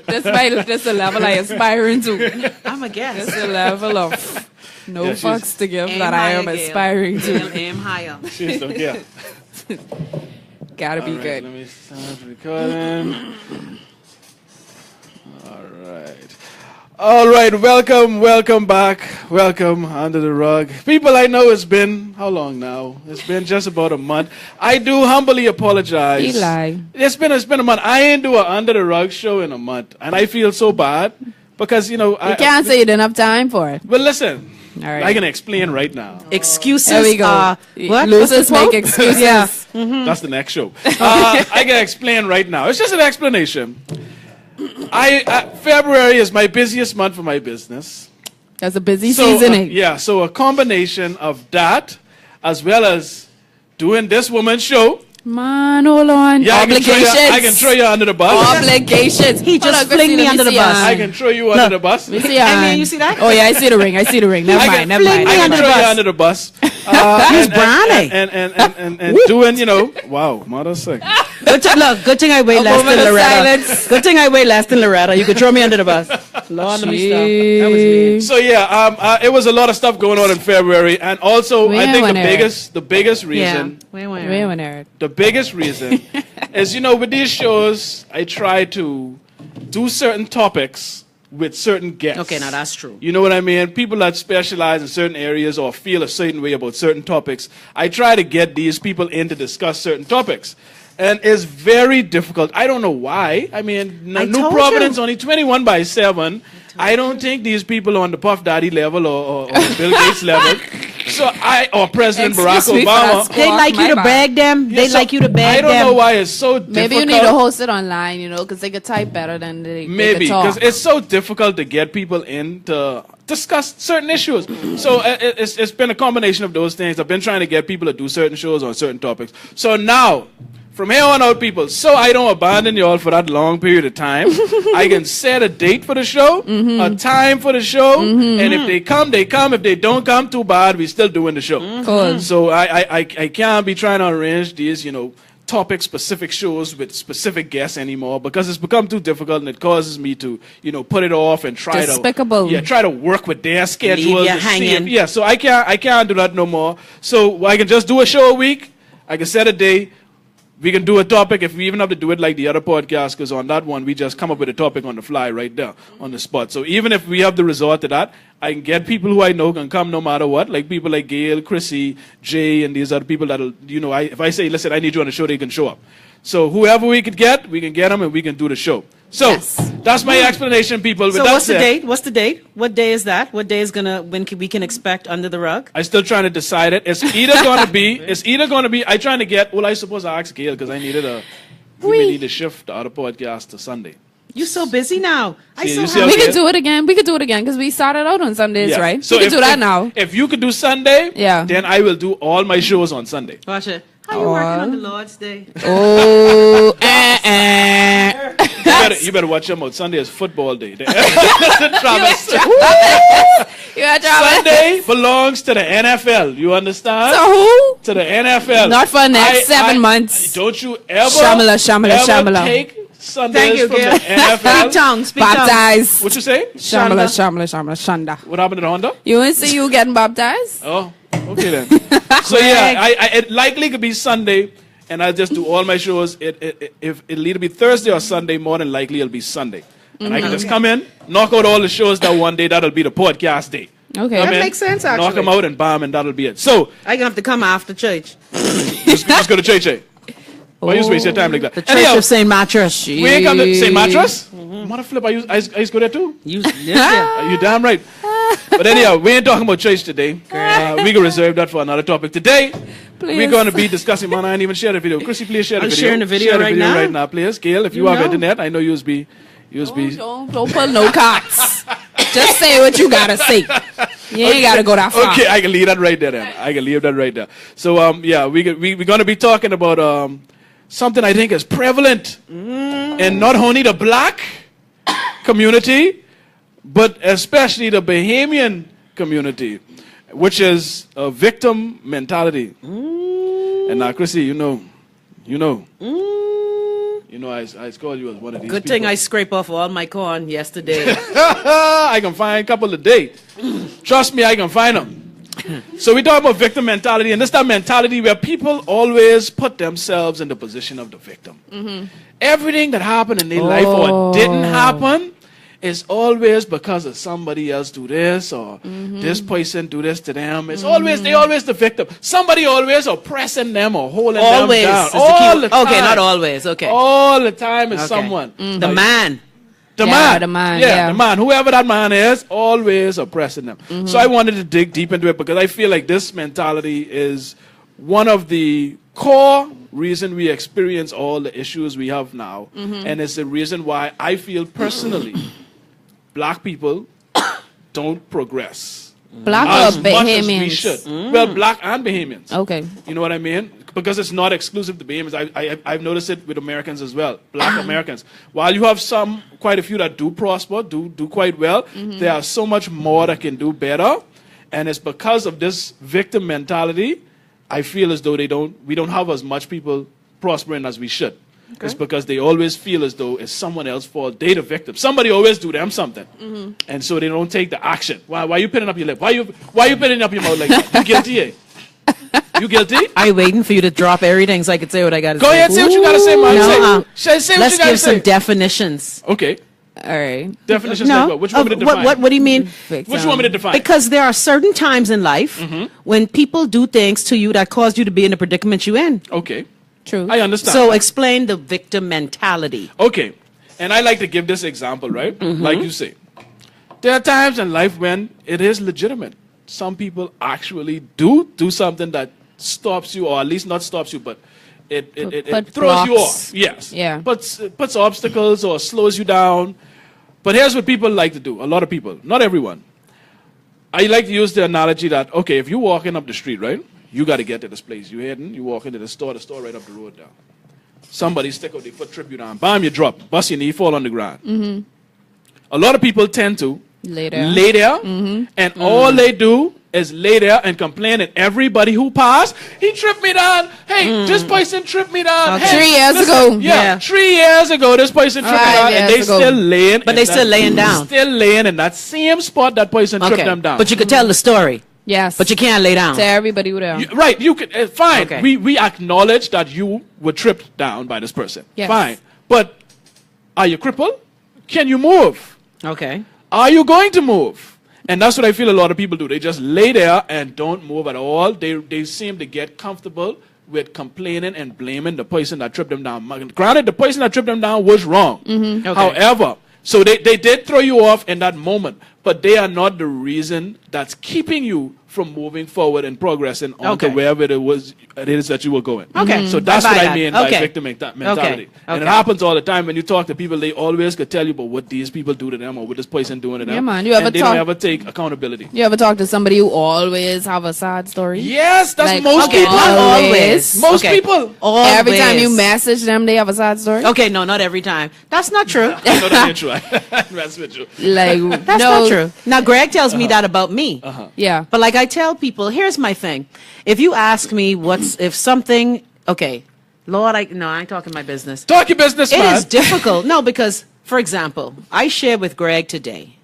That's the level I aspiring to. I'm a guest. That's the level of no fucks to give that I am aspiring to. Aim higher. She's so yeah. Gotta be good. Let me start recording. All right. Welcome back. Welcome Under the Rug. People, I know it's been, how long now? It's been just about a month. I do humbly apologize. Eli. It's been a month. I ain't do an Under the Rug show in a month. And I feel so bad because, You can't say you didn't have time for it. But listen, All right. I can explain right now. Excuses. There we go. Losers make excuses. Yeah. That's the next show. I can explain right now. It's just an explanation. February is my busiest month for my business. That's a busy season. So a combination of that as well as doing this woman's show. Man, hold on. Yeah, Obligations. I can throw you under the bus. Obligations. He just flinged me under the bus. I can throw you under the bus. Let me see your hand. you see that? Oh, yeah, I see the ring. Never mind. I can throw you under the bus. He's Brownie. And doing, wow, mother sick. Good thing I weigh less than Loretta. Good thing I weigh less than Loretta. You could throw me under the bus. Lord, let me stop. That was me. So it was a lot of stuff going on in February, and also I think the biggest reason, the biggest reason is with these shows I try to do certain topics with certain guests. Okay, now that's true. You know what I mean? People that specialize in certain areas or feel a certain way about certain topics, I try to get these people in to discuss certain topics. And it's very difficult. I don't know why. I mean, New Providence only 21/7. I don't think these people are on the Puff Daddy level or Bill Gates level. Or President Barack Obama. They like you to bag them. They like you to bag them. I don't know why it's so difficult. Maybe you need to host it online, because they could type better than they Maybe, talk. because it's so difficult to get people in to discuss certain issues. So it's been a combination of those things. I've been trying to get people to do certain shows on certain topics. So now, from here on out, people, so I don't abandon y'all for that long period of time, I can set a date for the show, a time for the show, and if they come, they come. If they don't come, too bad, we're still doing the show. Cool. So I can't be trying to arrange these, topic-specific shows with specific guests anymore because it's become too difficult and it causes me to, put it off and try to work with their schedules. Leave you hanging. Yeah, so I can't do that no more. So I can just do a show a week. I can set a day. We can do a topic if we even have to do it like the other podcast, because on that one, we just come up with a topic on the fly right there on the spot. So even if we have to resort to that, I can get people who I know can come no matter what, like people like Gail, Chrissy, Jay, and these other people that'll, if I say, listen, I need you on the show, they can show up. So whoever we can get them and we can do the show. So that's my explanation, people. So what's the date? What's the date? What day is that? What day is when we can expect Under the Rug? I'm still trying to decide it. It's either going to be, I trying to get, I suppose I asked Gail because I needed we may need to shift the other podcast to Sunday. You're so busy now. We could do it again. Because we started out on Sundays, right? So we can do that now. If you could do Sunday, then I will do all my shows on Sunday. Watch it. How you working on the Lord's Day? Oh, You better watch them out. Sunday is football day. Sunday belongs to the NFL. You understand? So who? To the NFL. Not for the next 7 months. Don't you ever Shamala. take Sundays from the NFL. Speak tongues. Baptized. What you say? Shamala, Shanda. What happened to the Honda? You ain't see you getting baptized? Oh, okay then. So it likely could be Sunday, and I'll just do all my shows. If it'll either be Thursday or Sunday, more than likely it'll be Sunday. And I can just come in, knock out all the shows that one day. That'll be the podcast day. Okay. That makes sense, actually. Knock them out and bam, and that'll be it. So I'm gonna have to come after church. Just go to church. Why you waste your time like that? The Church of St. Mattress. We ain't come to St. Mattress? Mother flip, I used to go there too? You damn right. But anyhow, we ain't talking about church today. We can reserve that for another topic. Today, we're going to be discussing, man, I ain't even share the video. Chrissy, please share the video. I'm sharing the video right now. Right now, please. Gail, if you have internet, I know you'll be... Don't pull no cards. Just say what you gotta say. You ain't gotta go that far. Okay, I can leave that right there then. So, we're going to be talking about something I think is prevalent in not only the black community, but especially the Bahamian community, which is a victim mentality. And now, Chrissy, you know You know, I call you as one of these Good people. thing I scrape off all my corn yesterday. I can find a couple of days. Trust me, I can find them. So we talk about victim mentality, and this that mentality where people always put themselves in the position of the victim. Everything that happened in their life or didn't happen is always because of somebody else do this or this person do this to them. It's always they always the victim. Somebody always oppressing them or holding Always them down. is the All key. the time. Okay, not always. Okay. All the time is Okay. someone. The man. The Yeah, man. the man, Yeah, yeah. the man. Whoever that man is, always oppressing them. So I wanted to dig deep into it because I feel like this mentality is one of the core reason we experience all the issues we have now. And it's the reason why I feel personally black people don't progress Black as or much as we Bahamians? should. Well, black and Bahamians. Okay. You know what I mean? Because it's not exclusive to Bahamians. I've noticed it with Americans as well, black Americans. While you have quite a few that do prosper, do quite well, there are so much more that can do better. And it's because of this victim mentality, I feel as though we don't have as much people prospering as we should. It's because they always feel as though it's someone else's fault. They the victim. Somebody always do them something. And so they don't take the action. Why you pinning up your lip? Why you pinning up your mouth like that? You guilty, eh? You guilty? I waiting for you to drop everything so I can say what I got to say. Go ahead, say what you got to say, man. No, Say what let's you got to give say. some definitions. Okay. All right. Definitions No. like what? Which one want me to define? What do you mean? Which one want me to define? Because there are certain times in life when people do things to you that caused you to be in the predicament you're in. Okay. True. I understand. So explain the victim mentality. Okay. And I like to give this example, right? Like you say. There are times in life when it is legitimate. Some people actually do something that stops you, or at least not stops you, but it throws you blocks. off. Yes. Yeah. Puts obstacles or slows you down. But here's what people like to do. A lot of people. Not everyone. I like to use the analogy that, okay, if you're walking up the street, right? You got to get to this place. You heading, you walk into the store right up the road down. Somebody stick out their foot, trip you down. Bam, you drop. Bust your knee, fall on the ground. A lot of people tend to lay there, and all they do is lay there and complain, and everybody who passed, he tripped me down. Hey, this person tripped me down. Okay. Hey, 3 years listen, ago. Yeah, 3 years ago, this person tripped me 5 down, and they years ago. still laying. But they still laying down. Still laying in that same spot that person tripped them down. But you could tell the story. Yes. But you can't lay down. To everybody who there. Right, you can fine. Okay. We acknowledge that you were tripped down by this person. Yes. Fine. But are you crippled? Can you move? Okay. Are you going to move? And that's what I feel a lot of people do. They just lay there and don't move at all. They seem to get comfortable with complaining and blaming the person that tripped them down. Granted, the person that tripped them down was wrong. Okay. However, so they did throw you off in that moment, but they are not the reason that's keeping you from moving forward and progressing onto Okay. wherever it is that you were going. Okay. So that's I buy what I that. mean Okay. by victim mentality. And it Okay. happens all the time when you talk to people. They always could tell you about what these people do to them or what this person doing to them. Yeah, man. You ever and they talk- don't ever take accountability. You ever talk to somebody who always have a sad story? Yes, that's Like, most okay, people. not always. Most Okay. people. Always. Every time you message them, they have a sad story. Okay, no, not every time. That's not true. No, that ain't true. That's not true. Like, That's no, not true. Now, Greg tells me that about me. Yeah. But like I tell people, here's my thing. If you ask me if something, okay, Lord, I ain't talking my business. Talk your business, It man. is difficult. No, because, for example, I shared with Greg today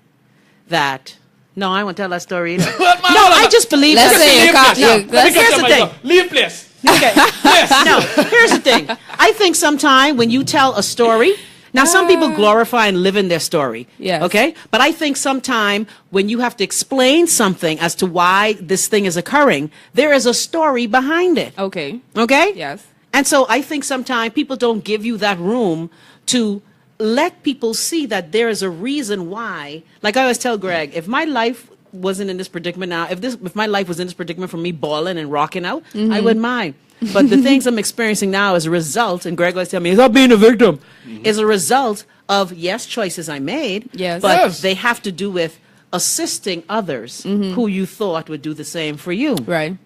that, no, I won't tell that story either. Well, man, No, hold on. I just believe Let's that. say Leave you can't. place. you- Let me here's cut the your thing. mic off. Leave place. Okay. Yes. No, here's the thing. I think sometime when you tell a story, now some people glorify and live in their story. Yes. Okay? But I think sometime when you have to explain something as to why this thing is occurring, there is a story behind it. Okay. Okay? Yes. And so I think sometimes people don't give you that room to let people see that there is a reason why. Like I always tell Greg, if my life wasn't in this predicament now, if my life was in this predicament from me balling and rocking out, I wouldn't mind. But the things I'm experiencing now as a result, and Greg always tell me, it's not being a victim, is a result of, yes, choices I made, Yes. but Yes. they have to do with assisting others who you thought would do the same for you. Right.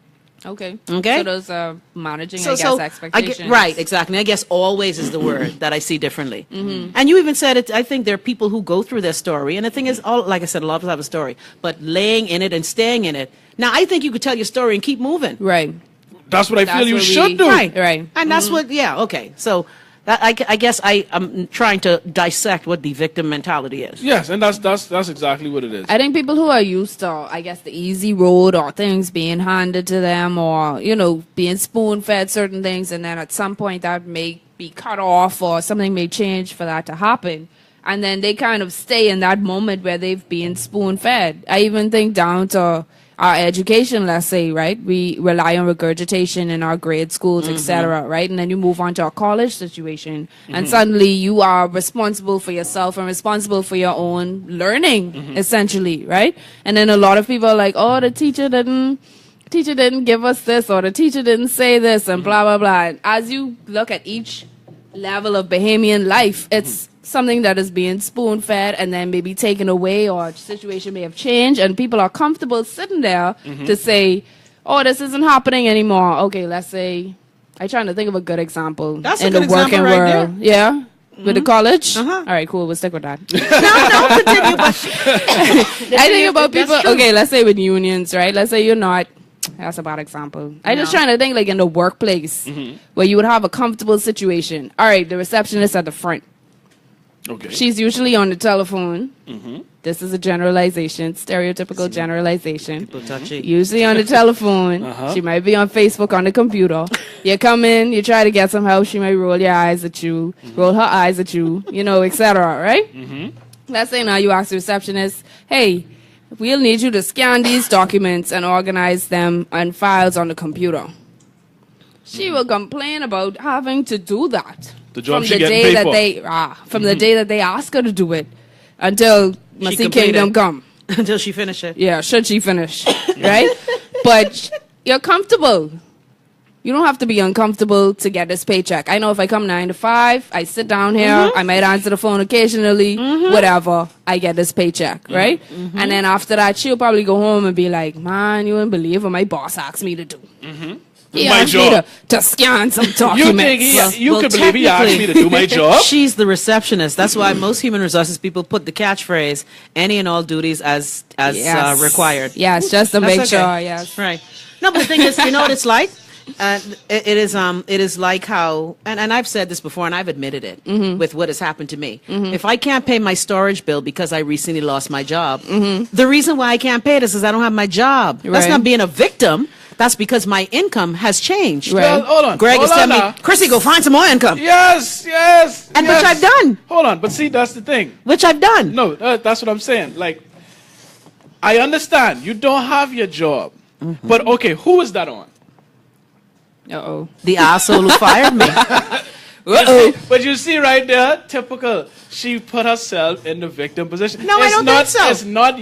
Okay. Okay. So those managing, I guess, expectations. right, exactly. I guess always is the word that I see differently. And you even said it. I think there are people who go through their story, and the thing is, like I said, a lot of us have a story, but laying in it and staying in it. Now, I think you could tell your story and keep moving. Right. That's what I feel That's you what should we- do. Right, Right. And that's what. Yeah. Okay. So I guess I'm trying to dissect what the victim mentality is. Yes, and that's exactly what it is. I think people who are used to, I guess, the easy road or things being handed to them or, being spoon-fed certain things, and then at some point that may be cut off or something may change for that to happen. And then they kind of stay in that moment where they've been spoon-fed. I even think down to our education, let's say, right? We rely on regurgitation in our grade schools, etc., right? And then you move on to a college situation, and suddenly you are responsible for yourself and responsible for your own learning, essentially, right? And then a lot of people are like, oh, the teacher didn't give us this, or the teacher didn't say this, and blah, blah, blah. And as you look at each level of Bahamian life, it's something that is being spoon-fed and then maybe taken away, or a situation may have changed, and people are comfortable sitting there to say, oh, this isn't happening anymore. Okay, let's say, I'm trying to think of a good example in the working world. There. Yeah? With the college? All right, cool. We'll stick with that. No, continue. I think about people, okay, let's say with unions, right? Let's say you're not, that's a bad example. I'm just trying to think like in the workplace where you would have a comfortable situation. All right, the receptionist at the front. Okay. She's usually on the telephone. This is a generalization, stereotypical generalization. People touchy. Usually on the telephone. She might be on Facebook on the computer. You come in, you try to get some help. She might roll her eyes at you, etc. Right? Let's say now you ask the receptionist, hey, we'll need you to scan these documents and organize them on files on the computer. She will complain about having to do that. The job from she the getting day paid that for. the day that they ask her to do it until Mercy Kingdom come. Until she finish it. Yeah, should she finish, right? But you're comfortable. You don't have to be uncomfortable to get this paycheck. I know if I come 9 to 5, I sit down here, I might answer the phone occasionally, whatever, I get this paycheck, right? And then after that, she'll probably go home and be like, man, you wouldn't believe what my boss asked me to do. He asked me to scan some documents. You could believe he asked me to do my job? She's the receptionist. That's why most human resources people put the catchphrase, any and all duties as required. Yes, just to make sure, yes. Right. No, but the thing is, you know what it's like? It is like how, and I've said this before, and I've admitted it with what has happened to me. If I can't pay my storage bill because I recently lost my job, the reason why I can't pay it is because I don't have my job. That's not being a victim. That's because my income has changed. Right. Well, hold on. Greg is telling me, Chrissy, go find some more income. Yes. And which I've done. Hold on, but see, that's the thing. Which I've done. No, that's what I'm saying. Like, I understand you don't have your job, but okay, who is that on? Uh-oh. The asshole who fired me. But you see right there, typical. She put herself in the victim position. No, I don't think so. It's not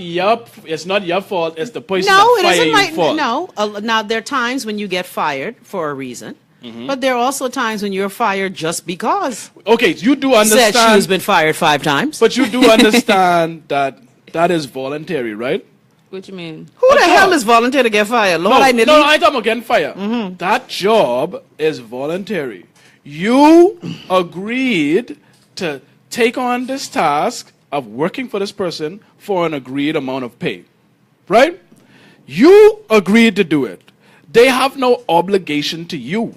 your fault. It's the person No, that it fired isn't you my fault. no. Now there are times when you get fired for a reason, but there are also times when you're fired just because. Okay, you do understand. Said she's been fired 5 times. But you do understand that is voluntary, right? What you mean? Who the hell is volunteer to get fired? Lord, No, I need I'm talking about getting fired. That job is voluntary. You agreed to take on this task of working for this person for an agreed amount of pay, right? You agreed to do it. They have no obligation to you,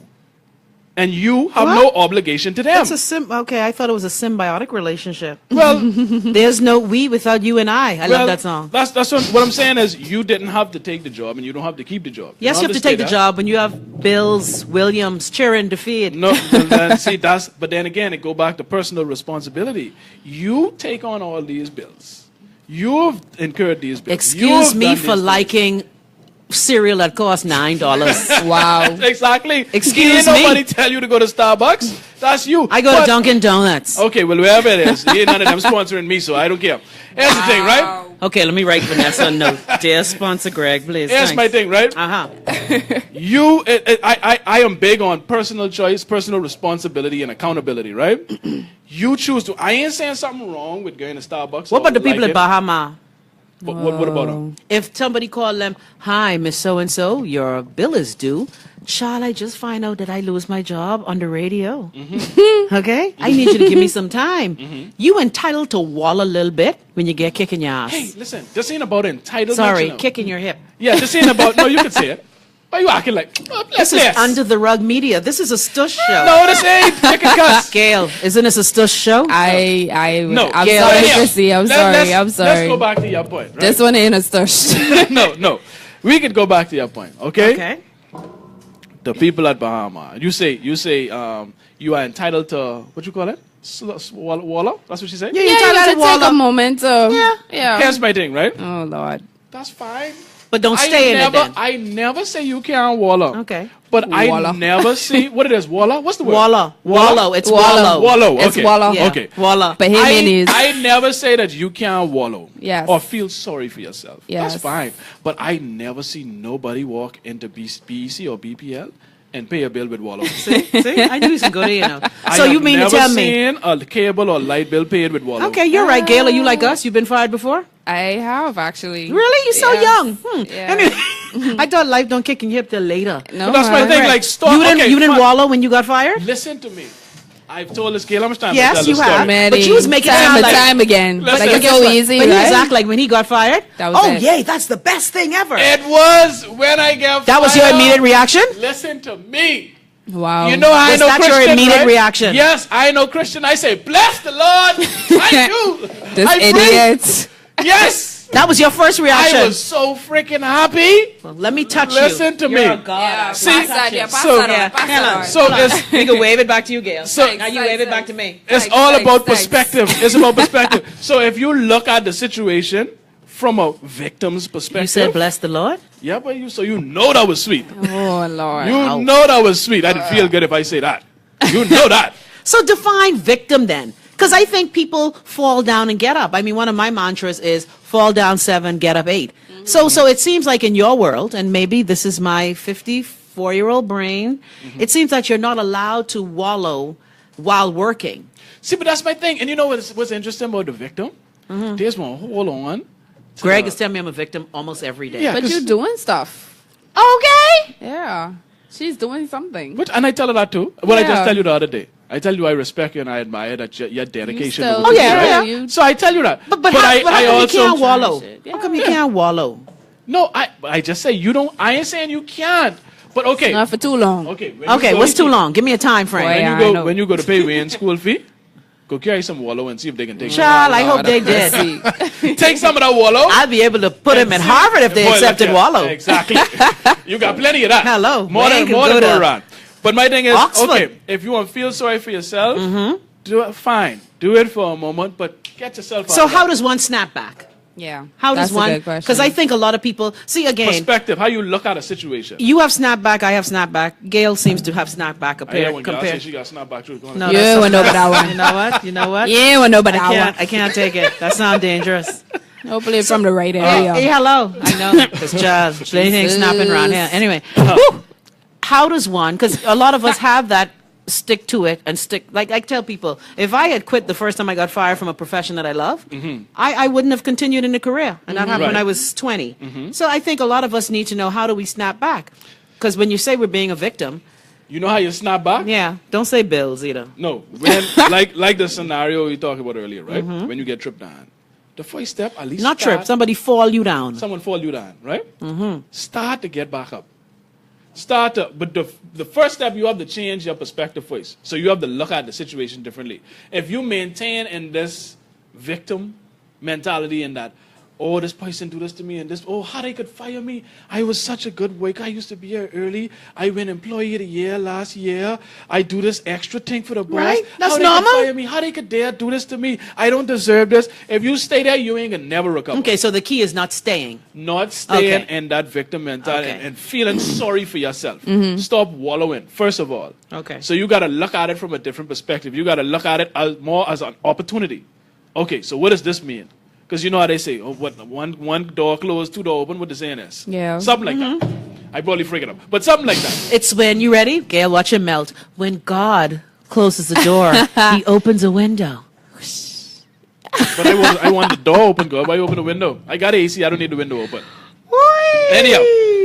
and you have no obligation to them. Okay, I thought it was a symbiotic relationship. Well, there's no we without you and I love that song. That's what I'm saying is you didn't have to take the job, and you don't have to keep the job. Yes, you have to take the job when you have Bills, Williams cheering to feed. No, then, see but then again, it go back to personal responsibility. You take on all these bills. You've incurred these bills. Excuse me for liking cereal that costs $9. Wow. Exactly. Excuse me. me. Nobody tell you to go to Starbucks. That's you. I go to Dunkin' Donuts. Okay, well, wherever it is. Ain't none of them sponsoring me, so I don't care. Here's the thing, right? Okay, let me write Vanessa a note. Dear sponsor Greg, please. Here's my thing, right? I am big on personal choice, personal responsibility, and accountability, right? You choose to. I ain't saying something wrong with going to Starbucks. What about the people at Bahama? What about them? If somebody called them, hi, Miss So-and-so, your bill is due. Shall I just find out that I lose my job on the radio? Okay? I need you to give me some time. You entitled to wall a little bit when you get kicked in your ass. Hey, listen, this ain't about entitlement. Sorry, kicking your hip. Yeah, this ain't about, no, you can say it. Why you acting like, let's This is under the rug media. This is a stush show. No, this ain't. Take a cuss. Gail, isn't this a stush show? No. I'm Gail, sorry, yeah. Chrissy. I'm Let's sorry. go back to your point, right? This one ain't a stush. No. We could go back to your point, okay? Okay. The people at Bahama. You say, you are entitled to, what you call it? Walla? That's what she said? Yeah, Yeah, you're you entitled gotta to take a Walla. moment to. Yeah. Here's my thing, right? Oh Lord. That's fine. But don't stay in it then. I never say you can't Walla. Okay. But I Walla. never see, what it is, Walla? What's the word? Wallow. It's Wallow. wallow. Wallow, okay. It's wallow. Yeah. Okay. Wallow. Bahamian is. I never say that you can't wallow. Yes. Or feel sorry for yourself. Yes. That's fine. But I never see nobody walk into BEC or BPL and pay a bill with wallow. See? I knew some good, you know. I So have you mean to never tell me? seen a cable or light bill paid with wallow. Okay, you're right, Gail. Are you like us? You've been fired before? I have actually. Really? You're so Yes. young. Yeah. Anyway, I thought life don't kick in your hip till later. No, But that's my man. thing. Like, stop. You didn't fine. wallow when you got fired? Listen to me. I've told this Gail how much time I Yes, tell you this have. story. Many But you was making it time sound and like- time again. Listen, Like it's guess so what? easy, But he was right? act like when he got fired. That was Oh, it. yay, that's the best thing ever. It was when I got That was your fired. immediate reaction? Listen to me. Wow. You know how I Was know that your Christian, immediate right? reaction? Yes, I know Christian. I say, bless the Lord. I do. This I idiot. pray. Yes. That was your first reaction. I was so freaking happy. Well, let me touch Listen to you. me. You're a god. Yeah, See? pass that, yeah, pass So- that on, Yeah, pass hang that on. on. So it's We can wave it back to you, Gail. So- now you wave it back to me. it's Thanks, all thanks, about thanks. perspective. It's about perspective. So if you look at the situation from a victim's perspective, You said bless the Lord? yeah, but you know that was sweet. Oh Lord. You know that was sweet. I didn't feel good if I say that. You know that. So define victim then. Because I think people fall down and get up. I mean, one of my mantras is fall down 7, get up 8. So it seems like in your world, and maybe this is my 54-year-old brain, it seems that you're not allowed to wallow while working. See, but that's my thing. And you know what's interesting about the victim? There's one. Hold on. Greg is telling me I'm a victim almost every day. Yeah. But you're doing stuff. Okay. Yeah. She's doing something. And I tell her that too. Well, I just Yeah. tell you the other day. I tell you I respect you and I admire that your dedication. still- to what Oh, you yeah, do, yeah. right? You- So I tell you that. But how I come you also can't wallow? Yeah. How come you can't wallow? No, I just say you don't. I ain't saying you can't. But okay. Not for too long. Okay. when you Okay, go what's to- too long? Give me a time frame. Boy, When Yeah, you I go know. when you go to pay Wayne school fee, go carry some wallow and see if they can take it. Child, I hope they did. Take some of that wallow. I'd be able to put him in Harvard if they Boy, accepted look at- Wallow. Exactly. You got plenty of that. Hello. More Wayne than can more go than go to around. But my thing is, Oxford. okay, if you want to feel sorry for yourself, do it. Fine, do it for a moment, but get yourself. So out of how that. does one snap back? Yeah. How That's does a one? good question. Because I think a lot of people see again. perspective? How you look at a situation? You have snapback. I have snapback. Gail seems to have snapback. I hear when God Compared. says she got snapped back through. No, You that's would know about that one. You know what? You know what? Yeah, well, nobody I can't. I can't take it. That sounds dangerous. Hopefully it's from the right Hey, area. hello. I know. Because child, anything snapping around here. Anyway, whew. How does one? Because a lot of us have that. Stick to it and stick. Like I tell people, if I had quit the first time I got fired from a profession that I love, I wouldn't have continued in the career. And that happened when Right. I was 20. So I think a lot of us need to know, how do we snap back? Because when you say we're being a victim, You know how you snap back? yeah, don't say bills either. No, when like the scenario we talked about earlier, right? When you get tripped down, the first step at least Not start- trip. Somebody fall you down. someone fall you down, right? Start to get back up. But the first step, you have to change your perspective first. So you have to look at the situation differently. If you maintain in this victim mentality in that, oh, this person do this to me and this, oh, how they could fire me. I was such a good worker. I used to be here early. I win employee of the year last year. I do this extra thing for the boss. Right? That's how they normal. could fire me? How they could dare do this to me? I don't deserve this. If you stay there, you ain't gonna never recover. Okay, so the key is not staying. Not staying Okay. in that victim mentality Okay. and feeling sorry for yourself. Stop wallowing, first of all. Okay. So you got to look at it from a different perspective. You got to look at it more as an opportunity. Okay, so what does this mean? Because you know how they say, oh, what one door closed, 2 doors open, what the saying is. Yeah. Something like that. I probably freak it up. But something like that. It's when you ready, Gail. Watch him melt. When God closes the door, He opens a window. But I want the door open, God. Why open the window? I got AC, I don't need the window open. Anyhow,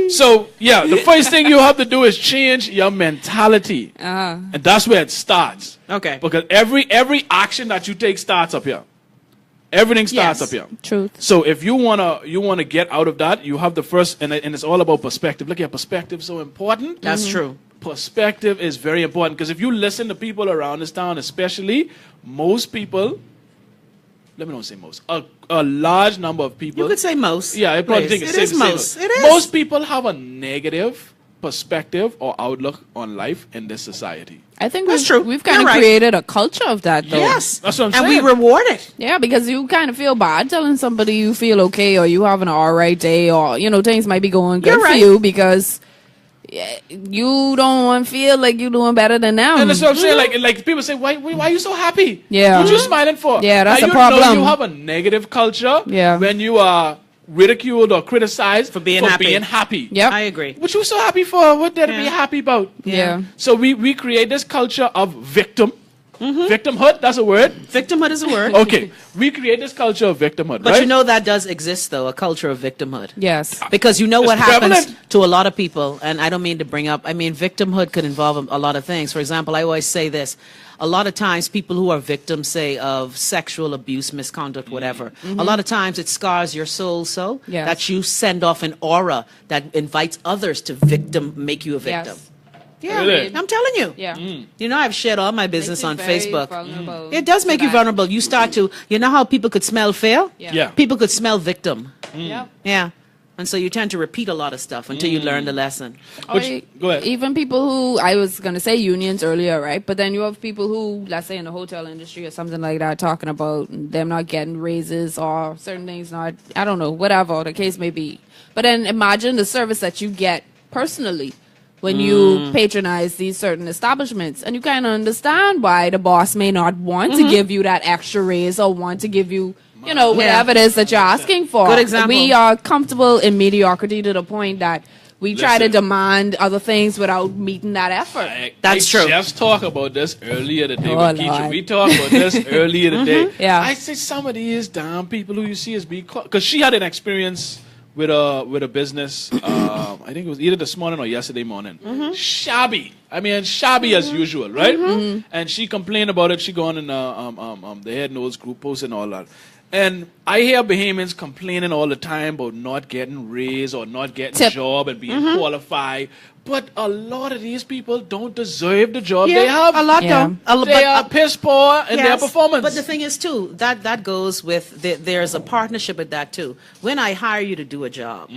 so yeah, the first thing you have to do is change your mentality. And that's where it starts. Okay. Because every action that you take starts up here. Everything starts Yes. up here. Truth. So if you wanna get out of that, you have the first, and it's all about perspective. Look at perspective, so important. That's true. Perspective is very important because if you listen to people around this town, especially most people, let me not say most, a large number of people. You could say most. Yeah, I probably think Please. it's It safe is to say most. most. It is. Most people have a negative perspective or outlook on life in this society. I think That's true. we've kind of You're right. created a culture of that, though. Yes. That's what I'm And saying. we reward it. Yeah, because you kind of feel bad telling somebody you feel okay or you having an all right day or, things might be going good You're for right. you because you don't want to feel like you're doing better than them. And that's what I'm saying. Like people say, why are you so happy? Yeah. What you smiling for? Yeah, that's Now, a you problem. know you have a negative culture Yeah. when you are ridiculed or criticized For being happy. Yep. I agree. What you so happy for? What there to be Yeah. happy about? Yeah. So we create this culture of victimhood. That's a word. Victimhood is a word. Okay, we create this culture of victimhood, But right? you know that does exist, though, a culture of victimhood. Yes. Because you know It's what happens prevalent. to a lot of people, and I don't mean to bring up, victimhood could involve a lot of things. For example, I always say this. A lot of times people who are victims, say, of sexual abuse, misconduct, whatever, a lot of times it scars your soul so Yes. that you send off an aura that invites others to make you a victim. Yes. Yeah, Really? I'm telling you. Yeah. You know, I've shared all my business on Facebook. It does make you that. vulnerable. You start to, you know how people could smell fear? Yeah. People could smell victim. Yeah. Yeah. And so you tend to repeat a lot of stuff until you learn the lesson. Or Go ahead. Even people who, I was going to say unions earlier, right? But then you have people who, let's say in the hotel industry or something like that, talking about them not getting raises or certain things not, I don't know, whatever the case may be. But then imagine the service that you get personally when you patronize these certain establishments. And you kind of understand why the boss may not want to give you that extra raise or want to give you, whatever it is that you're asking for. Good example. We are comfortable in mediocrity to the point that we try to Listen. demand other things without meeting that effort. That's I true. just talked about this earlier today Oh, with Keisha. Lord. We talked about this earlier today. Yeah. I say some of these damn people who you see as being because she had an experience with a business. I think it was either this morning or yesterday morning. Shabby. I mean, shabby as usual, right? And she complained about it. She gone in the Head Nose group post and all that. And I hear Bahamians complaining all the time about not getting raised or not getting Tip. job and being qualified. But a lot of these people don't deserve the job they have. a lot Yeah. though. They are piss poor in their Yes. performance. But the thing is too, that goes with there's a partnership with that too. When I hire you to do a job,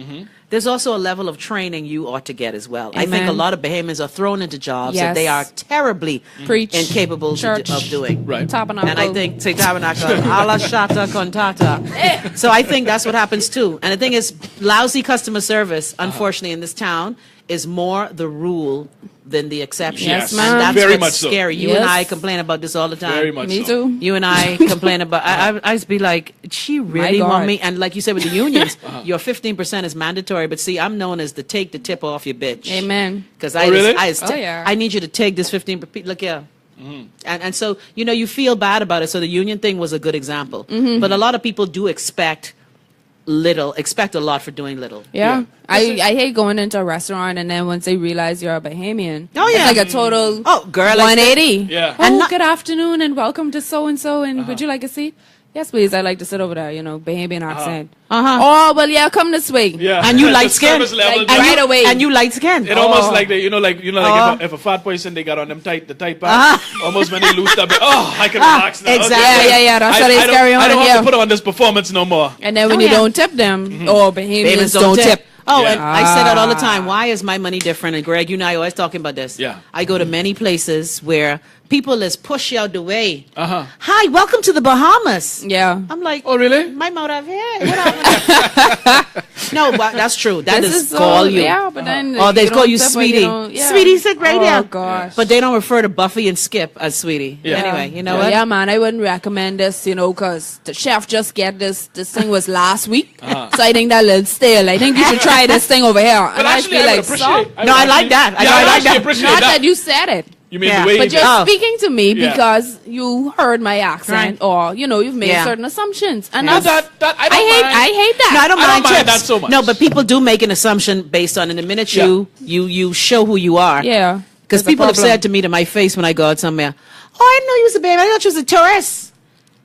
there's also a level of training you ought to get as well. I think a Amen. lot of Bahamians are thrown into jobs that Yes. they are terribly Preach. incapable Church. of doing. Right. Tabernacle. And I think say tabernacle, ala shata contata. So I think that's what happens too. And the thing is, lousy customer service, unfortunately, in this town, is more the rule than the exception. Yes, and ma'am. that's very what's much so. scary. You Yes. and I complain about this all the time. Very much Me so. too. You and I complain about. I just be like, she really God. want me? And like you said with the unions, your 15% is mandatory. But see, I'm known as the take the tip off your bitch. Amen. Because really? Oh, yeah. I need you to take this 15%. Look here. And so you feel bad about it. So the union thing was a good example. But a lot of people do expect a lot for doing little. Yeah. I hate going into a restaurant and then once they realize you're a Bahamian. Oh, yeah. It's like a total Oh, girl, I 180. Yeah. Oh, And not- good afternoon and welcome to so-and-so and would you like a seat? Yes, please. I'd like to sit over there, Bahamian accent. Oh, well, yeah, come this way. Yeah. And you The light skin. service level Like, just- right away. And you light skin. It almost like if a fat person they got on them tight back, almost when they lose that bit. Oh, I can relax now. exactly. Yeah. That's how they I don't- carry on. I don't have Yeah. to put on this performance no more. And then when Oh, you yeah. don't tip them, Bahamians don't tip. Oh, Yeah. and I say that all the time. Why is my money different? And Greg, you and I always talking about this. Yeah. I go to many places where people just push you out the way. Uh-huh. Hi, welcome to the Bahamas. Yeah. I'm like, Oh, really? my motive here. What happened? No, but that's true. That This is is call so- you. Yeah, but then Or they you call don't you tip or sweetie. yeah. Sweetie, sit right there. Oh, gosh. But they don't refer to Buffy and Skip as sweetie. Yeah. Anyway, you know Yeah, what? yeah, man, I wouldn't recommend this, because the chef just get this. This thing was last week, so I think that little stale. I think you should try this thing over here. But And I actually, feel I would like, appreciate. so? No, I like that. I Yeah, know, I I like actually that. appreciate Not that. that you said it, You mean Yeah. the way but you you're Oh. speaking to me Yeah. because you heard my accent, Right. or you've made Yeah. certain assumptions, and No, that's, that I I don't hate. mind. I hate that. No, I don't I mind don't mind tips. that so much. No, but people do make an assumption based on, and the minute you show who you are. Yeah, Because there's a people have problem. said to me to my face when I go out somewhere, "Oh, I didn't know you was a baby. I thought you was a tourist."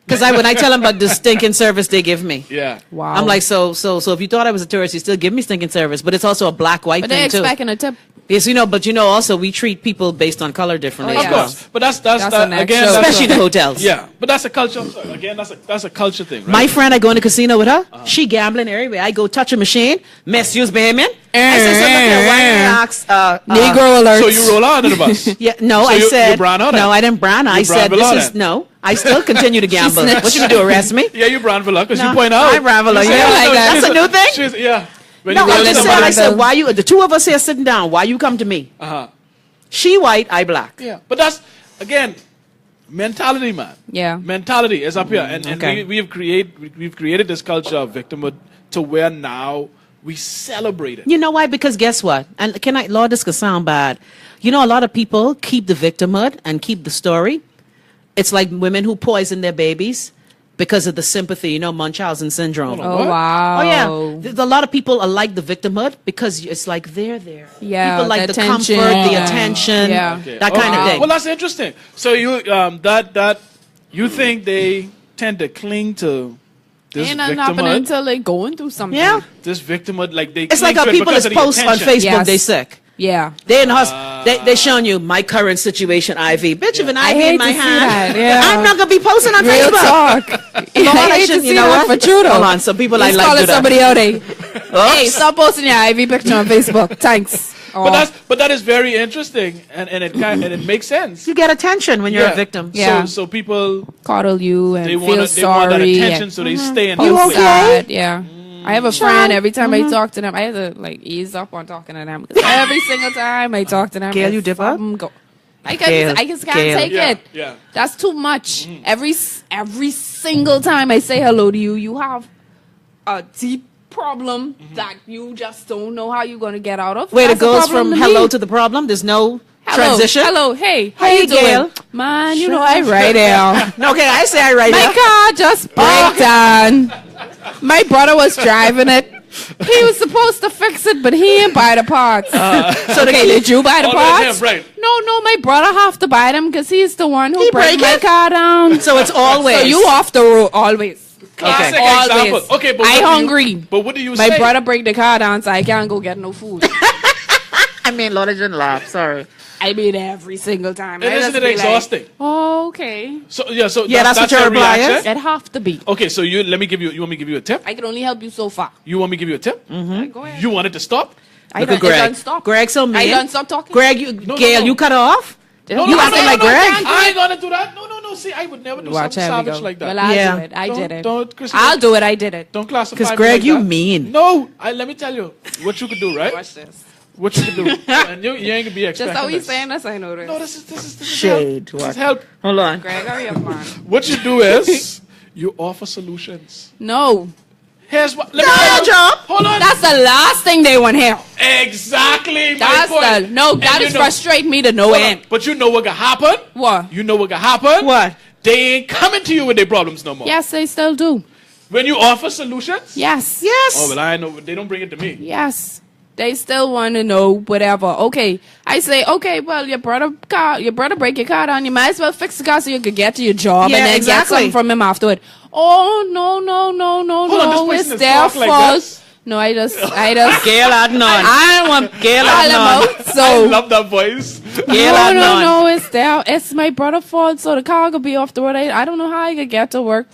Because when I tell them about the stinking service they give me. Yeah. Wow. I'm like, so if you thought I was a tourist, you still give me stinking service, but it's also a black-white But they're thing too. expecting a tip. Yes, but also we treat people based on color differently. Oh, as yeah. Of well. course. But that's That's that, the next again, show. that's Especially a- the hotels. Yeah, but that's a culture. I'm sorry. Again, that's a culture thing, right? My friend, I go in the casino with her. She gambling everywhere. I go touch a machine. Misuse payment. I said, so look here, why didn't you ask, Negro alert. So you roll out under the bus. Yeah, no, So I you said brown out no. then? I didn't brown. I You brown said below this is then? no. I still continue to gamble. snitched. What you gonna do? Arrest me? Yeah, you brown below because No, you point out. I brown below. You You say, don't "Oh, like no, that? she's That's a new thing?" Yeah. When No, you I roll just somebody- said. I said, bill. why you? The two of us here sitting down. Why you come to me? Uh-huh. She white, I black. Yeah, but that's again mentality, man. Yeah. Mentality is up here, and okay. we've created this culture of victimhood to where now we celebrate it. You know why? Because guess what? And Lord, this could sound bad. You know, a lot of people keep the victimhood and keep the story. It's like women who poison their babies because of the sympathy, Munchausen syndrome. Hold on. Oh, What? wow. Oh yeah, a lot of people are like the victimhood because it's like they're there. Yeah, people like the the attention. comfort, the Yeah. attention, Yeah. Okay. that kind of Okay. thing. Well, that's interesting. So you that you think they tend to cling to this Ain't nothing happening victimhood? until they going through something. Yeah, This victimhood, like they. it's cling like how to it people because is of the post on attention. Facebook. Yes. They sick. Yeah. They in they showing you my current situation, IV. Bitch, if an I IV hate in my to see hand, that, yeah. I'm not gonna be posting on Real Facebook. talk. Lord, I I hate to shouldn't. see You know that what? for true, though. Hold on, some people I Let's like call do it that. somebody out there. Hey, Oops. stop posting your IV picture on Facebook. Thanks. But that is very interesting, and it makes sense. You get attention when you're Yeah. a victim. Yeah. So people Coddle you and they feel want that sorry. attention, so they stay in Post that You place. okay? that, yeah. I have a friend. Every time I talk to them, I have to like ease up on talking to them. 'Cause every single time I talk to them, Gail, it's you dip up? something Gail, I just can't Gail. take Yeah, it. yeah. That's too much. Every single time I say hello to you, you have a deep problem that you just don't know how you're going to get out of. Wait, it That's a goes problem from to hello me. to the problem. There's no hello, transition. Hello, hey, how Hey, you doing? Gail. Man, you know I right there. No, okay, I say I right My now. car just broke down. My brother was driving it. He was supposed to fix it, but he didn't buy the parts. So did you buy the Oh, that's parts? him, right. No, my brother have to buy them because he's the one who He break break my it? car down. So it's always. So you off the road always. Classic Always. example. Okay, but I what do you- hungry. But what do you My say? brother break the car down, so I can't go get no food. I mean, Lord, I didn't laugh. Sorry. I mean every single time. And I isn't just it be like, exhausting? oh, okay. So yeah, Yeah, that's what your reply is? It have to be. Okay, so you want me to give you a tip? I can only help you so far. You want me to give you a tip? Go ahead. You want it to stop? I Look done, at Greg. It done stop. Greg, so mean. I done stop talking. Greg, Gail, no. you cut her off? No, You no, acting no, like no, Greg? can't do I it. ain't gonna do that. No. See, I would never do Watch something how we savage go. like that. Well, I'll Yeah. do it. I did it. Don't, Christina, I'll do it. I did it. Don't classify. Because me Greg, like you that. mean. No, let me tell you what you could do, right? Watch this. What you could do, and you ain't gonna be expecting Just how he's this. saying this, I know this. No, this is Shade. help. This What? is help. Hold on. Greg, hurry up, man. What you do is you offer solutions. No. Here's what. Let me tell you. job. Hold on. That's the last thing they want to hear. Exactly my That's point. that And is frustrating me to no Hold on. end. But you know what gonna happen? What? You know what gonna happen? What? They ain't coming to you with their problems no more. Yes, they still do. When you offer solutions? Yes. Yes. Oh, well, I know. They don't bring it to me. Yes. They still want to know whatever. Okay. I say, okay, well, your brother break your car down. You might as well fix the car so you could get to your job Yeah, and then get exactly. something from him afterward. Oh, no, Hold on, this person it's is their talk like fault. this. No, I just Gail Adnan. I don't want Gail call him Adnan. out. So I love that voice. Gail Adnan. no, it's my brother's fault. So the car could be off the road. I don't know how I could get to work.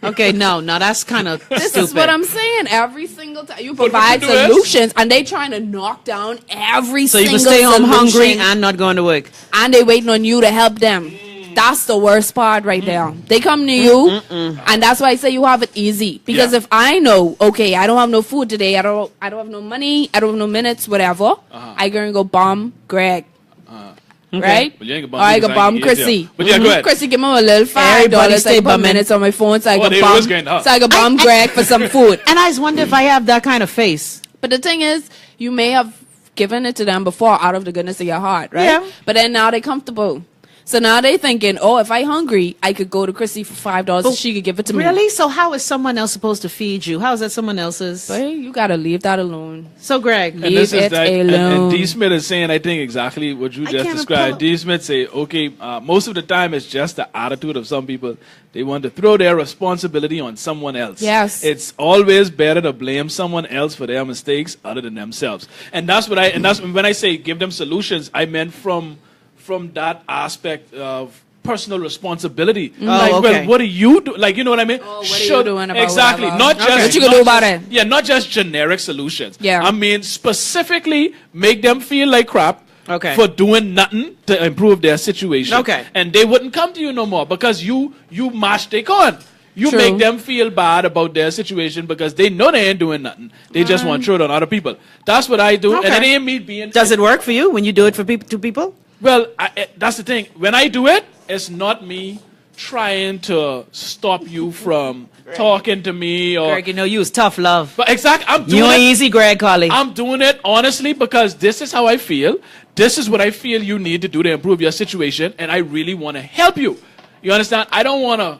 Okay, no, that's kind of This stupid. is what I'm saying. Every single time you what provide you do is- solutions, and they trying to knock down every So you single can stay home solution, hungry and not going to work. and they waiting on you to help them. That's the worst part right there. They come to you, and that's why I say you have it easy. Because Yeah. if I know, okay, I don't have no food today, I don't have no money, I don't have no minutes, whatever, I gonna go bomb Greg. Right? But you ain't gonna Or I bomb me can 'cause I bomb ain't Chrissy. easier. But yeah, go ahead. Chrissy, give him a little Everybody $5 stay I put bumming. minutes on my phone so I Oh, can they bomb always getting up. so I can bomb Greg for some food. And I just wonder if I have that kind of face. But the thing is, you may have given it to them before out of the goodness of your heart, right? Yeah. But then now they're comfortable. So now they thinking, oh, if I hungry, I could go to Chrissy for $5 and she could give it to me. Really? So how is someone else supposed to feed you? How is that someone else's? But you gotta leave that alone. So Greg, And this Leave is it that, alone. and D. Smith is saying, I think exactly what you I just can't described. recall- D. Smith say, okay, most of the time it's just the attitude of some people. They want to throw their responsibility on someone else. Yes. It's always better to blame someone else for their mistakes other than themselves. And that's when I say give them solutions, I meant from that aspect of personal responsibility. Like, okay. well, what do you do? Like, you know what I mean? Oh, what are you doing about exactly? whatever? Not just What you gonna not do about just- it? Yeah, not just generic solutions. Yeah. I mean, specifically make them feel like crap. Okay. For doing nothing to improve their situation. Okay. And they wouldn't come to you no more because you match they on. You True. make them feel bad about their situation because they know they ain't doing nothing. They just want to throw it on other people. That's what I do. Okay. And it ain't me being. does it work for you when you do it for people to people? Well, that's the thing. When I do it, it's not me trying to stop you from talking to me or. Greg, you know you was tough love. But exactly, I'm doing You ain't it. easy, Greg Collie. I'm doing it honestly because this is how I feel. This is what I feel you need to do to improve your situation, and I really want to help you. You understand? I don't want to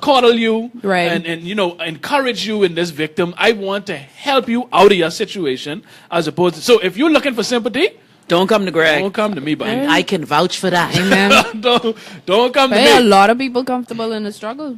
coddle you Right. and you know encourage you in this victim. I want to help you out of your situation as opposed to. So if you're looking for sympathy, Don't come to Greg. don't come to me, buddy. I can vouch for that. Amen. don't come to But a me. lot of people comfortable in the struggle.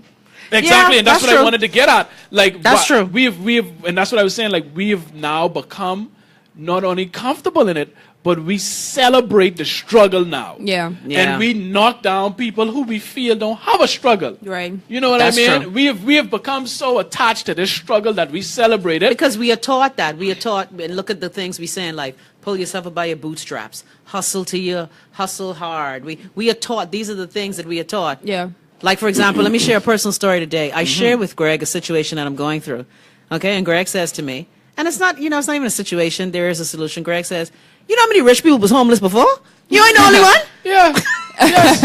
Exactly, Yeah, and that's that's what I true. wanted to get at. Like That's true. We've and that's what I was saying. Like we've now become not only comfortable in it, but we celebrate the struggle now. Yeah. Yeah. And we knock down people who we feel don't have a struggle. Right. You know what That's I mean? true. We have become so attached to this struggle that we celebrate it. Because we are taught that. We are taught, and look at the things we say in life. Pull yourself up by your bootstraps. Hustle hard. We are taught, these are the things that we are taught. Yeah. Like, for example, let me share a personal story today. I share with Greg a situation that I'm going through. Okay, and Greg says to me, and it's not even a situation, there is a solution. Greg says, you know how many rich people was homeless before? You ain't the only one? Yeah. Yes.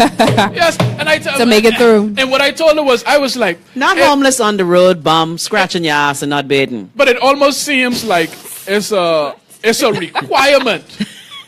Yes. And I To make it through. And what I told her was, I was like, Not eh, homeless on the road, bum, scratching your ass and not bathing. but it almost seems like it's a requirement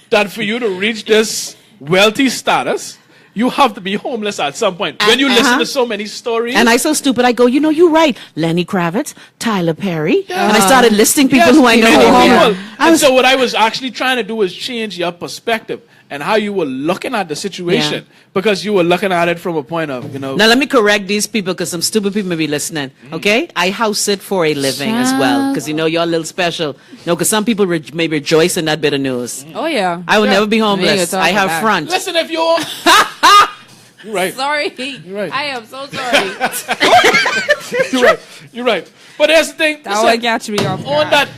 that for you to reach this wealthy status, you have to be homeless at some point. When you listen to so many stories. And I so stupid, I go, you know, you're right. Lenny Kravitz, Tyler Perry. And I started listing people Yes, who I know many who are homeless. people. And so what I was actually trying to do was change your perspective and how you were looking at the situation. Yeah. Because you were looking at it from a point of, you know. Now, let me correct these people because some stupid people may be listening. Okay? I house sit for a living as well because, you know, you're a little special. No, because some people may rejoice in that bit of news. Oh yeah. I will Yeah. never be We ain't homeless. gonna I talk have about that. front. Listen, if you're. You're right. Sorry. right. I am so sorry. You're right. You're right. But here's the thing. That one got me off on guard. that.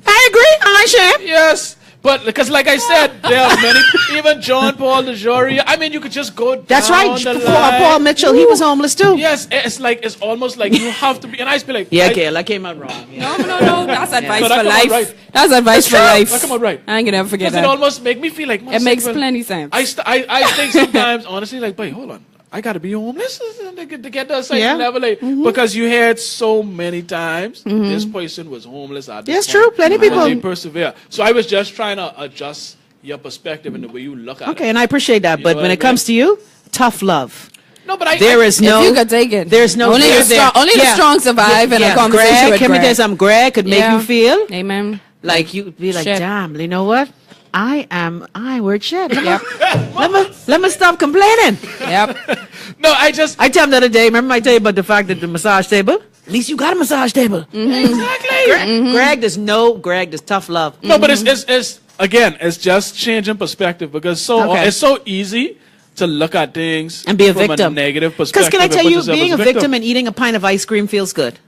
I agree. I share. Yes. But because, like I said, there are many, even John Paul DeJoria. I mean, you could just go down That's right. the Paul, line. Paul Mitchell, he was homeless too. Yes, it's almost like you have to be. And I just be like, Yeah, I- Gail, I came out wrong. Yeah. No. That's advice So that for come out life. right. That's advice for true. life. That come out right. I ain't gonna ever forget Because it that. almost make me feel like It makes well, plenty sense. I think sometimes, honestly, like, wait, hold on. I got to be homeless to get to a certain Yeah. level. Like, because you heard so many times this person was homeless at this Yes, point, true. Plenty of and people. they persevere. So I was just trying to adjust your perspective and the way you look at Okay, it. and I appreciate that. You But know when what it I comes to you, tough love. No, but There is no. if you could take it. There's no. Only there- the strong, there- only the strong survive in a conversation Greg, with can we tell you Greg. something? Greg could make Yeah. you feel Amen. like you be like, Shit. damn, you know what? I work shit. Yep. Let me stop complaining. Yep. no, I just I tell him the other day, remember I tell you about the fact that the massage table? At least you got a massage table. exactly. Greg, there's tough love. No, but it's again, it's just changing perspective because Okay. it's so easy to look at things And be a from victim. a negative Because perspective. can I and tell put you, yourself being as a victim and eating a pint of ice cream feels good.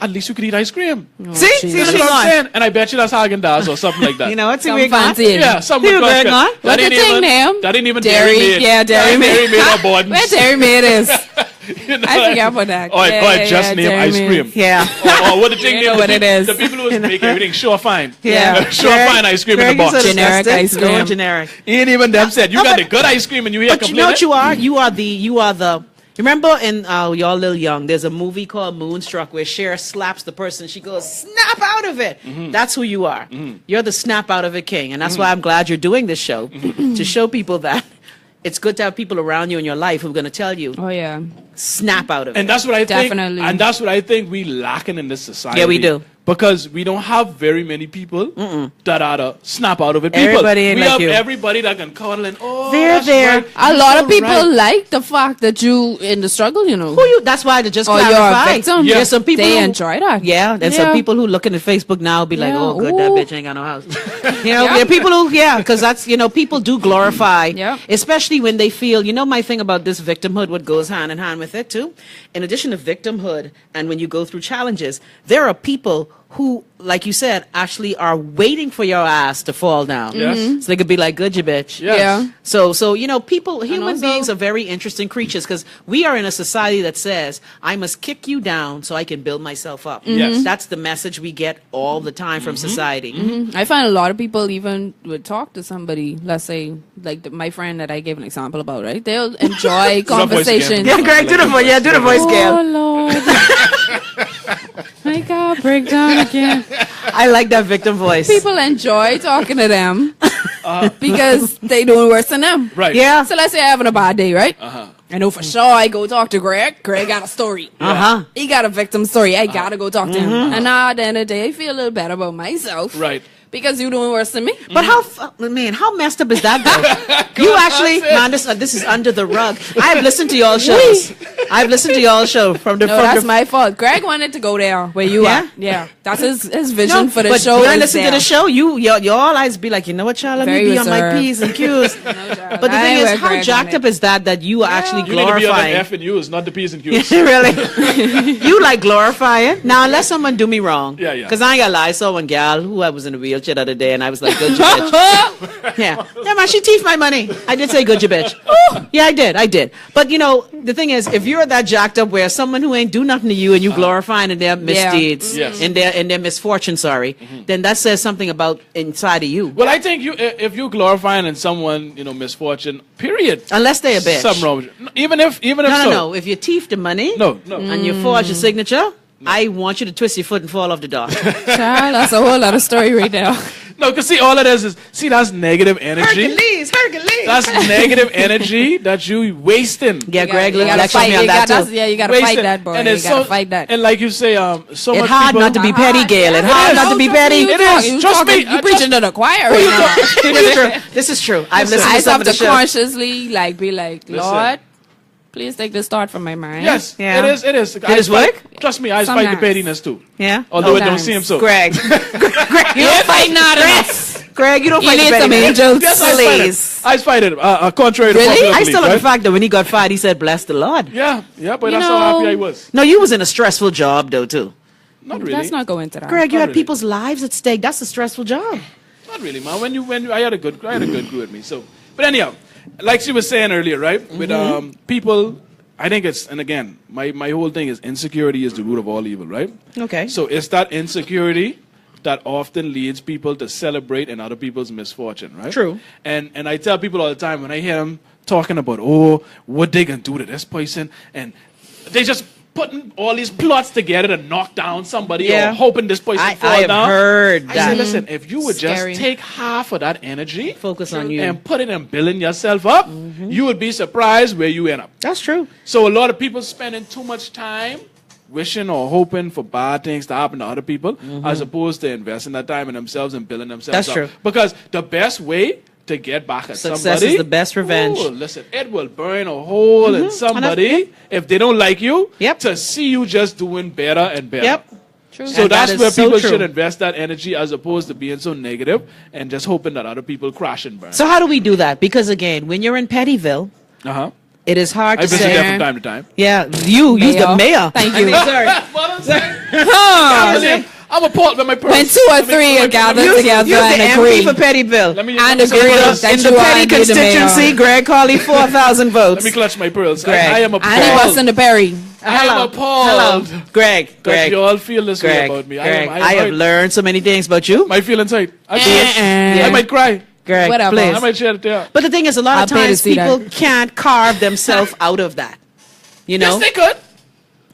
at least you could eat ice cream. See? Jesus. See That's what's what I'm going on? saying. And I bet you that's Haagen-Dazs or something like that. You know what? See Some where you're going? fancy. Yeah, something See with what's going on? That What the ain't thing, even, name? that ain't even Dairy. Dairy Maid. Yeah, Dairy Maid. Maid or Bordens. Where Dairy Maid is? You know I what forgot about that. Or, Yeah, or yeah, just yeah, name Dairy ice Maid. cream. Yeah. Or what the thing You know name, what it is. the people who was making everything sure fine. Yeah. Sure fine ice cream in the Greg is box. so Generic disgusting. ice cream. Going generic. Ain't even them said, you got the good ice cream and you here But you know complaining? what you are? You are the. Remember in y'all little young, there's a movie called Moonstruck where Cher slaps the person. She goes, snap out of it. That's who you are. You're the snap out of it king. And that's why I'm glad you're doing this show to show people that it's good to have people around you in your life who are going to tell you, Oh yeah. snap out of it. And that's what I think. Definitely. And that's what I think we lacking in this society. Yeah, we do. Because we don't have very many people that are the snap out of it. People. Everybody ain't we like have you. everybody that can cuddle and They're that's there. right. A You're lot so of people right. like the fact that you in the struggle, you know. Who you? That's why to just Or you're a clarify. victim. Yeah. There's some people They who enjoy that. Yeah, there's Yeah. some people who looking at Facebook now be like, Yeah. oh, good, that Ooh. bitch ain't got no house. You know, Yeah. there are people who, because that's, people do glorify, Yeah. especially when they feel, my thing about this victimhood, what goes hand in hand with it too. In addition to victimhood, and when you go through challenges, there are people who, like you said, actually are waiting for your ass to fall down. Yes. So they could be like, good, you bitch. Yes. Yeah. So people, human also- beings are very interesting creatures because we are in a society that says, I must kick you down so I can build myself up. Yes. That's the message we get all the time from society. I find a lot of people even would talk to somebody, let's say, like my friend that I gave an example about, right? They'll enjoy voice again. conversations. Yeah, Greg, do the voice. Yeah, do the voice, Gail. Oh, Lord. Make our breakdown again. I like that victim voice. People enjoy talking to them because they doing worse than them. Right. Yeah. So let's say I'm having a bad day, right? I know for sure I go talk to Greg. Greg got a story. Uh-huh. He got a victim story. I gotta go talk to him. And now at the end of the day, I feel a little better about myself. Right. Because you're doing worse than me. But how messed up is that though? You actually, man, this is under the rug. I've listened to y'all shows. I've listened to y'all show from the No, that's my fault. Greg wanted to go there where you Yeah? are. Yeah. That's his vision for the but show. when I is listen to there. the show, y'all always be like, you know what, y'all, let Very me be on my reserved. P's and Q's. child. But the I thing ain't is, where how Greg jacked wanted. up is that you are actually You need to be on the glorifying? F and U's, not the P's and Q's. Really? You like glorifying? Now, unless someone do me wrong. Yeah, yeah. Because I ain't gonna lie, I saw one gal who I was in a wheelchair the other day, and I was like, good, you bitch. Yeah, man, she thieved my money. I did say good, you bitch. Ooh, yeah, I did. But, the thing is, if you're that jacked up where someone who ain't do nothing to you and you glorifying in their misdeeds, Yes. in their misfortune, then that says something about inside of you. Well, I think if you're glorifying in someone, misfortune, period. Unless they're a bitch. Something wrong with you. Even if so. No. If you thief the money No. and you forge your signature, I want you to twist your foot and fall off the dock. Child, that's a whole lot of story right there. No, because see, all of this is, that's negative energy. Hercules. That's negative energy that you wasting. Yeah, Greg, You gotta lecture me fight. on You that gotta, too. yeah, you gotta Wasting. fight that, boy. And You it's gotta so, fight that. And like you say, so It's much hard people, not to be petty, Gail. It's hard not to be petty. It is. Trust me. You preaching to the choir right now. This is true. This is true. I've listened I to just some have of the to show. consciously be like, Listen. Lord, please take this thought from my mind. Yes, Yeah. it is. Did it work? Trust me, I fight the Sometimes. pettiness too. Yeah. Although it don't Sometimes. seem so. Greg. Greg, you don't fight not Greg, you don't You fight the need some petty. angels. Yes, I fight Please. it. I fight it. Contrary to Really? popular I belief, still like right? the fact that when he got fired, he said, "Bless the Lord." Yeah, but You that's how happy know- I was. No, you was in a stressful job though too. Not really. Let's not go into that. Greg, you Not had really. people's lives at stake. That's a stressful job. Not really, man. When you I had a good crew with me. So, but anyhow, like she was saying earlier, right? With people, I think it's, and again, my whole thing is insecurity is the root of all evil, right? Okay. So it's that insecurity that often leads people to celebrate in other people's misfortune, right? True. And I tell people all the time when I hear them talking about, what they gonna do to this person, and they just putting all these plots together to knock down somebody Yeah. or hoping this person I fall have down. heard I that. say, listen, if you would Scary. just take half of that energy, Focus on you. and put it in building yourself up, you would be surprised where you end up. That's true. So a lot of people spending too much time wishing or hoping for bad things to happen to other people, as opposed to investing that time in themselves and building themselves That's up. true. Because the best way to get back at Success somebody is the best revenge. Listen, it will burn a hole in somebody if they don't like you. Yep. To see you just doing better and better. Yep. True. So And that that's is where so people true. should invest that energy as opposed to being so negative and just hoping that other people crash and burn. So how do we do that? Because again, when you're in Pettyville, Uh-huh. it is hard I to visit say. there from time to time. Yeah, you's the Mayor. mayor. Thank I you. mean, sorry. I'm appalled by my person. When 2 or 3 are gathered You's together the and MP agree. for Pettyville. Let me And let me agree clutch- that In you the are Petty indeed the mayor. constituency, Greg Collie, 4,000 votes. Let me clutch my pearls. Greg. I am appalled. And he was in the Perry. I am appalled. Hello. Greg. That you all feel this way Greg. about me. Greg. I I have hurt. learned so many things about you. My feelings hurt. I Yeah. might cry. Greg, Whatever. please. I might shed a tear. But the thing is, a lot I'll of pay to times see people that. can't carve themselves out of that. You know? Yes, they could.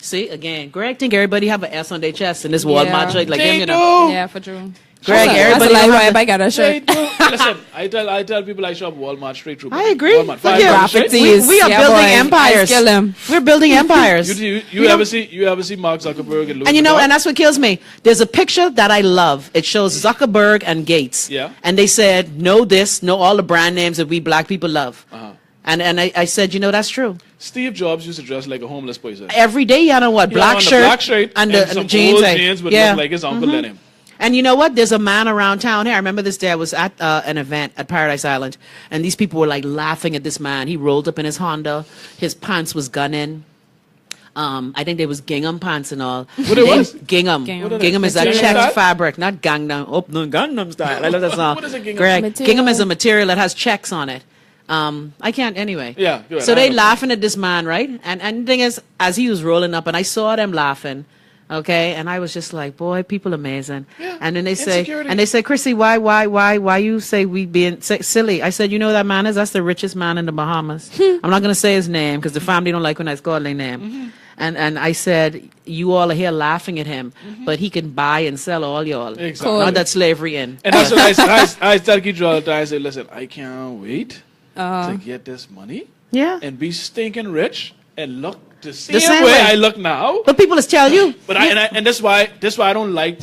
See, again, Greg think everybody have an S on their chest in this Walmart Yeah. joint like They him, you know. do. Yeah, for true. Greg, That's everybody a lie. don't Why have I got a They shirt? do. Listen, I tell people I shop Walmart straight through. I agree. Walmart. Look $5 here. straight. Graffitis. We are Yeah, building boy. empires. I kill him. We're building empires. You ever see Mark Zuckerberg and Louis And you know, Vuitton? and that's what kills me. There's a picture that I love. It shows Zuckerberg and Gates. Yeah. And they said, know this, know all the brand names that we black people love. And I said, you know, that's true. Steve Jobs used to dress like a homeless person. Every day, you know what? He had on the black shirt and some the jeans. old jeans would look like his uncle let him. And you know what? There's a man around town here. I remember this day I was at an event at Paradise Island, and these people were like laughing at this man. He rolled up in his Honda. His pants was gunning. I think there was gingham pants and all. What it was? Gingham. Gingham. Gingham is a Gingham checked style? fabric, not Gangnam. Oh, no, Gangnam style. I love that song. What is a gingham? Greg, Material. gingham is a material that has checks on it. I can't anyway. Yeah, go ahead. So I they have a- laughing at this man, right? And the thing is, as he was rolling up, and I saw them laughing, okay, and I was just like, boy, people amazing. Yeah, And then they say, insecurity. Chrissy, why you say we being silly? I said, you know who that man is? That's the richest man in the Bahamas. I'm not gonna say his name because the family don't like when I call their name. And I said, you all are here laughing at him, but he can buy and sell all y'all. Exactly. Not that slavery in. And that's what I tell Keith all the time. I say, listen, I can't wait to get this money Yeah. and be stinking rich and look the same, The same way way. I look now. But people just tell you. But and that's why I don't like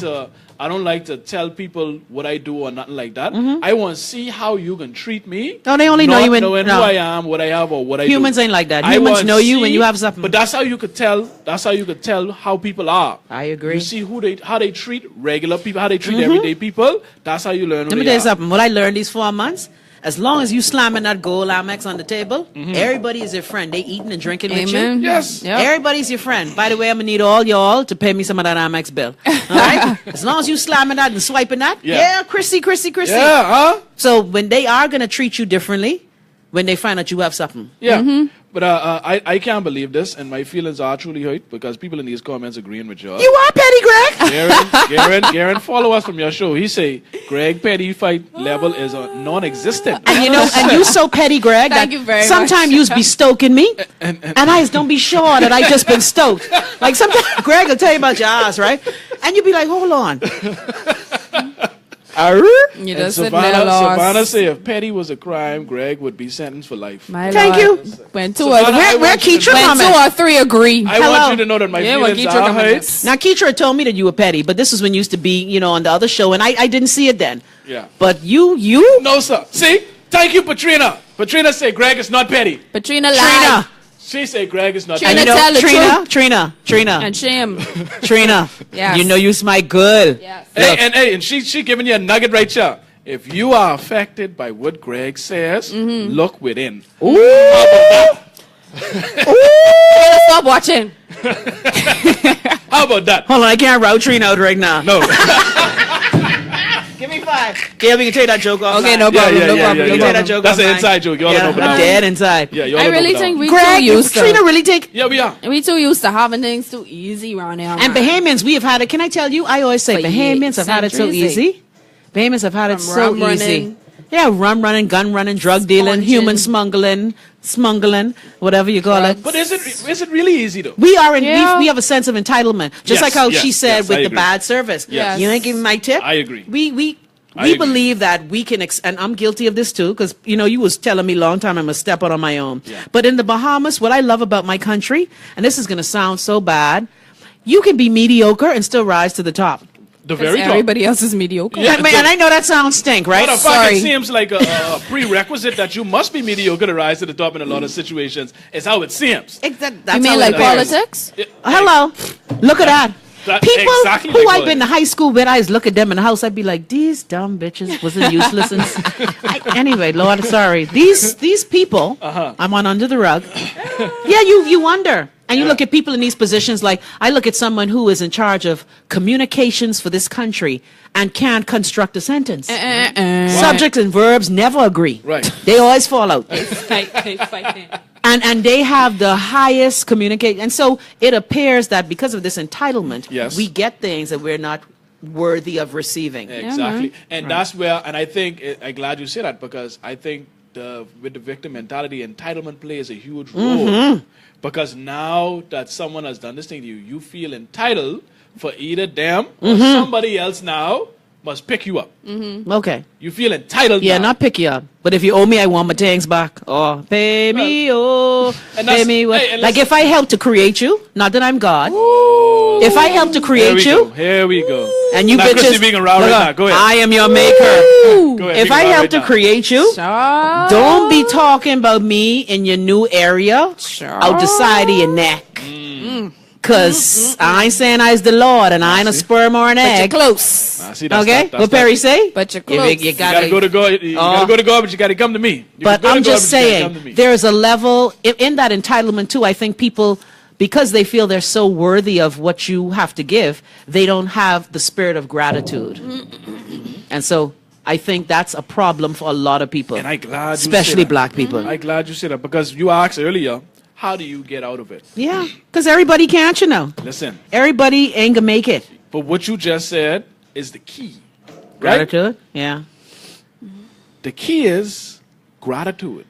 to tell people what I do or nothing like that. I want to see how you can treat me. No, they only know not you when- knowing no. who I am, what I have, or what I do. Humans ain't like that. I Humans want know you when see- you have something. But that's how you could tell. That's how you could tell how people are. I agree. You see how they treat regular people, how they treat everyday people. That's how you learn. Let me tell you something. What I learned these 4 months, as long as you slamming that gold Amex on the table, everybody is your friend. They eating and drinking with Amen. you. Yes. Yep. Everybody's your friend. By the way, I'm gonna need all y'all to pay me some of that Amex bill. All right? As long as you slamming that and swiping that, Yeah. Chrissy. Yeah, huh? So when they are gonna treat you differently, when they find out you have something. Yeah. But I can't believe this, and my feelings are truly hurt because people in these comments agreeing with y'all. You are petty, Greg. Garen, follow us from your show. He say Greg petty fight level is non-existent. And you know, and you so petty, Greg. Thank that you very Sometimes much. you be stoking me, and I just don't be sure that I just been stoked. Like sometimes Greg will tell you about your ass, right? And you be like, hold on. You And just sit Savannah, there lost. Savannah say if petty was a crime, Greg would be sentenced for life. My Thank Lord. you. When two Savannah, or I Where want you to Keitra know- when coming? two or three agree. I Hello. want you to know that my Yeah, when feelings Keitra are coming hurt. next. Now, Keitra told me that you were petty, but this was when you used to be, you know, on the other show, and I didn't see it then. Yeah. But you, No, sir. See? Thank you, Patrina. Patrina say Greg is not petty. Patrina Trina. lied. She say Greg is not Trina And petty. you know, tell the Trina, And shame. Trina. Yes. You know you's my girl. Yes. And she giving you a nugget right here. If you are affected by what Greg says, look within. Stop watching. How about that? Hold on, I can't route Trina out right now. No. Give me 5. Gail, we can take that joke off. Okay, no problem. No problem. You No take that problem. joke That's off. an inside joke. Y'all Yeah, don't know I'm that. dead inside. Yeah, y'all I don't know really that think one. we Greg, too used to. Trina really take. Yeah, we are. We too used to having things too easy around here. And man. Bahamians, we have had it. Can I tell you? I always say For Bahamians have had it so centuries, easy. Bahamians have had it From so rum easy. running. Yeah, rum running, gun running, drug dealing, Sponging. human smuggling, whatever you call it. But is it really easy though? We are in. Yeah. We have a sense of entitlement, just Yes, like how yes, she said yes, with I the agree. bad service. Yes. You ain't giving my tip. I agree. We I agree. believe that we can, and I'm guilty of this too, because you know you was telling me a long time I'm gonna step out on my own. Yeah. But in the Bahamas, what I love about my country, and this is gonna sound so bad, you can be mediocre and still rise to the top. The 'Cause very top. everybody else is mediocre. Yeah. And I know that sounds stink, right? Matter of fact, Sorry. it seems like a prerequisite that you must be mediocre to rise to the top in a lot of situations. It's how it seems. That's You mean how like it is. politics? Hello. Look at that. That- People exactly who like I've been to high school with, I just look at them in the house, I'd be like, these dumb bitches wasn't useless. Anyway, Lord, sorry. These people, I'm on under the rug. Yeah, you wonder. And you look at people in these positions like, I look at someone who is in charge of communications for this country and can't construct a sentence. Subjects and verbs never agree. Right. They always fall out. Fighting. And they have the highest communication. And so it appears that because of this entitlement, Yes. we get things that we're not worthy of receiving. Exactly. And that's where, and I think, I'm glad you say that because I think with the victim mentality, entitlement plays a huge role. Because now that someone has done this thing to you, you feel entitled for either them or somebody else now must pick you up. Okay. You feel entitled. Yeah, now. not pick you up. But if you owe me, I want my things back. Oh, pay me, And pay that's- me. What? hey, and Like let's- if I help to create you, not that I'm God. If I help to Here create we you, go. Here we go. and you now, bitches, Chrissy being around look right up, now. Go ahead. I am your maker. Go ahead. If Being I around help right to now. create you, Sure. don't be talking about me in your new area Sure. out the side of your neck. Because I ain't saying I's the Lord and I ain't a sperm or an But you're egg. close. Nah, see, that's Okay? that- that's What that. Perry say? But you're You, close. you You gotta go to God. You gotta go to God, but you gotta come to me. You But can go to I'm God, just but you gotta come to saying, me. there's a level in that entitlement too. I think people, because they feel they're so worthy of what you have to give, they don't have the spirit of gratitude. And so I think that's a problem for a lot of people, And I glad you especially said that. black people. I'm glad you said that because you asked earlier, how do you get out of it? Yeah, because everybody can't, you know. Listen, Everybody ain't gonna make it. but what you just said is the key, right? Gratitude, yeah. The key is gratitude.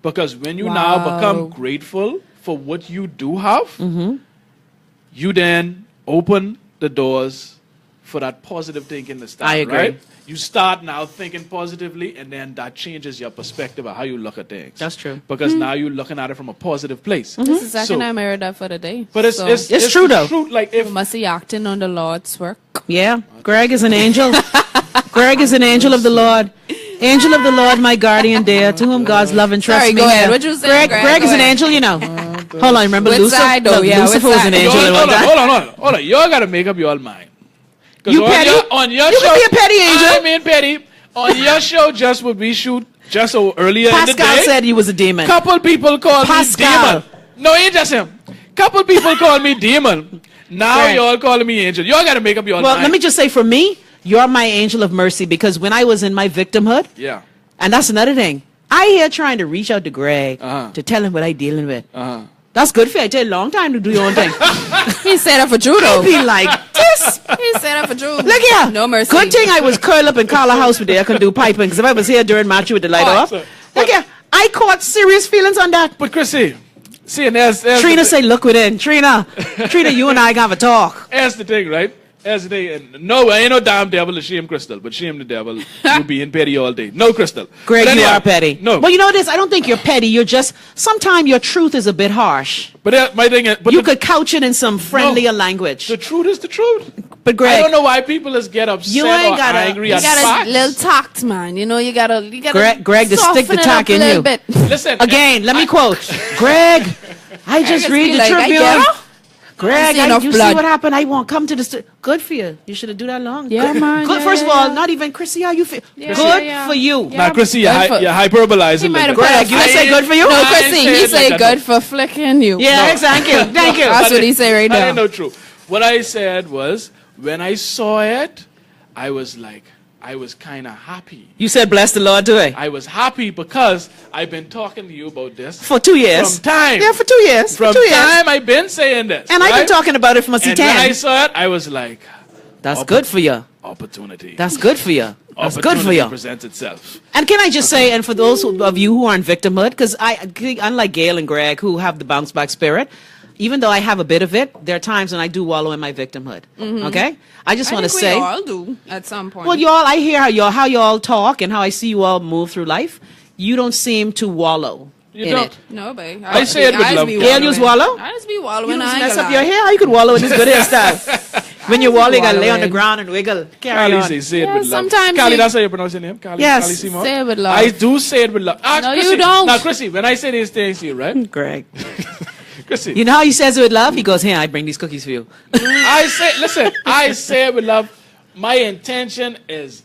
Because when you now Wow. become grateful for what you do have, you then open the doors for that positive thinking to start. I agree. Right? You start now thinking positively, and then that changes your perspective of how you look at things. That's true. Because now you're looking at it from a positive place. This is the second So- time I heard that for the day. But it's So, It's true, the though. Truth. Like if you must be acting on the Lord's work. Yeah, Greg is an angel. Greg is an angel of the Lord. Angel of the Lord, my guardian dear, to whom God's love and trust Sorry, me. go ahead. here. What you saying, Greg, Greg? Greg Go is an ahead. angel, you know. Hold on, remember Which Lucifer? side, though? Look, Yeah, Lucifer which was an side? angel at one time. hold on. Y'all gotta make up your mind. 'Cause You on petty? on your You show, can be a petty angel. I mean petty. On your show, just what we shoot just so earlier in the Pascal day. said he was a demon. Couple people call Pascal. me demon. No, ain't just him. Couple people call me demon. Now Right. y'all calling me angel. Y'all gotta make up your Well, mind. let me just say for me, you're my angel of mercy because when I was in my victimhood, Yeah. and that's another thing, I here trying to reach out to Greg to tell him what I dealing with. That's good for you. It take a long time to do your own thing. He said that for Drew, though. Be like this. He said that for Drew. Look here. No mercy. Good thing I was curled up in Carla House with I can do piping because if I was here during Matthew with the light Oh, off. so- Look here. I caught serious feelings on that. But Chrissy, see, and there's Trina the, say, look within. Trina, you and I got to talk. That's the thing, right? That's the thing. And no, I ain't no damn devil to shame Crystal, but shame the devil. You being petty all day. No, Crystal. Greg, But you anyhow, are petty. No. Well, you know this? I don't think you're petty. You're just, sometimes your truth is a bit harsh. But my thing is, but You the, could couch it in some friendlier language. the truth is the truth. But Greg, I don't know why people just get upset You ain't or gotta- angry You at got a facts. little tact, man. You know, you gotta Greg, to stick the soften it tack up a in little you. bit. Listen, Again, let me quote. Greg, I just just read be the like, I Tribune. get her. Greg, see enough you see blood. what happened? I won't come to the good for you. You should have do that long. Yeah, good, man, Good. yeah, First yeah, of all, yeah. not even Chrissy. How you feel? Yeah, Good yeah. for you. Yeah. now, Chrissy, you're, Good for- you're hyperbolizing He a might little have bit. Greg, you say good for you? No, I ain't Chrissy, say he it say like that, good for flicking you. Yeah, thank you. Thank you. That's what he say right I now. ain't no true. What I said was, when I saw it, I was like, I was kind of happy. You said bless the Lord too, eh? I was happy because I've been talking to you about this For 2 years. from time. Yeah, for 2 years. From for 2 years. time I've been saying this. And I've right? been talking about it from a And when I C10. saw it, I was like, That's good for you. opportunity. That's good for you. That's good for Opportunity you. presents itself. And can I just say, and for those of you who are in victimhood, because unlike Gail and Greg, who have the bounce back spirit, even though I have a bit of it, there are times when I do wallow in my victimhood. Okay? I just want to say, we all do at some point. well, y'all, I hear how y'all talk and how I see you all move through life. You don't seem to wallow You in don't. it. no, babe. I say it with love. Gail, you wallow? I just be You wallowing. don't I ain't mess gonna up your lie. hair. How you could wallow in this good hairstyle? When you wallow, you gotta lay on the wallowing. ground and wiggle. Carry Carly on. say it Yeah, with love. sometimes Carly, you- that's how you pronounce your name? Carly, Yes. Carly Seymour? Say it with love. I do say it with love. Ask No, you Chrissy. don't. Now, Chrissy, when I say these things to you, right? Greg. Chrissy, You know how he says it with love? He goes, here, I bring these cookies for you. I say it with love. My intention is,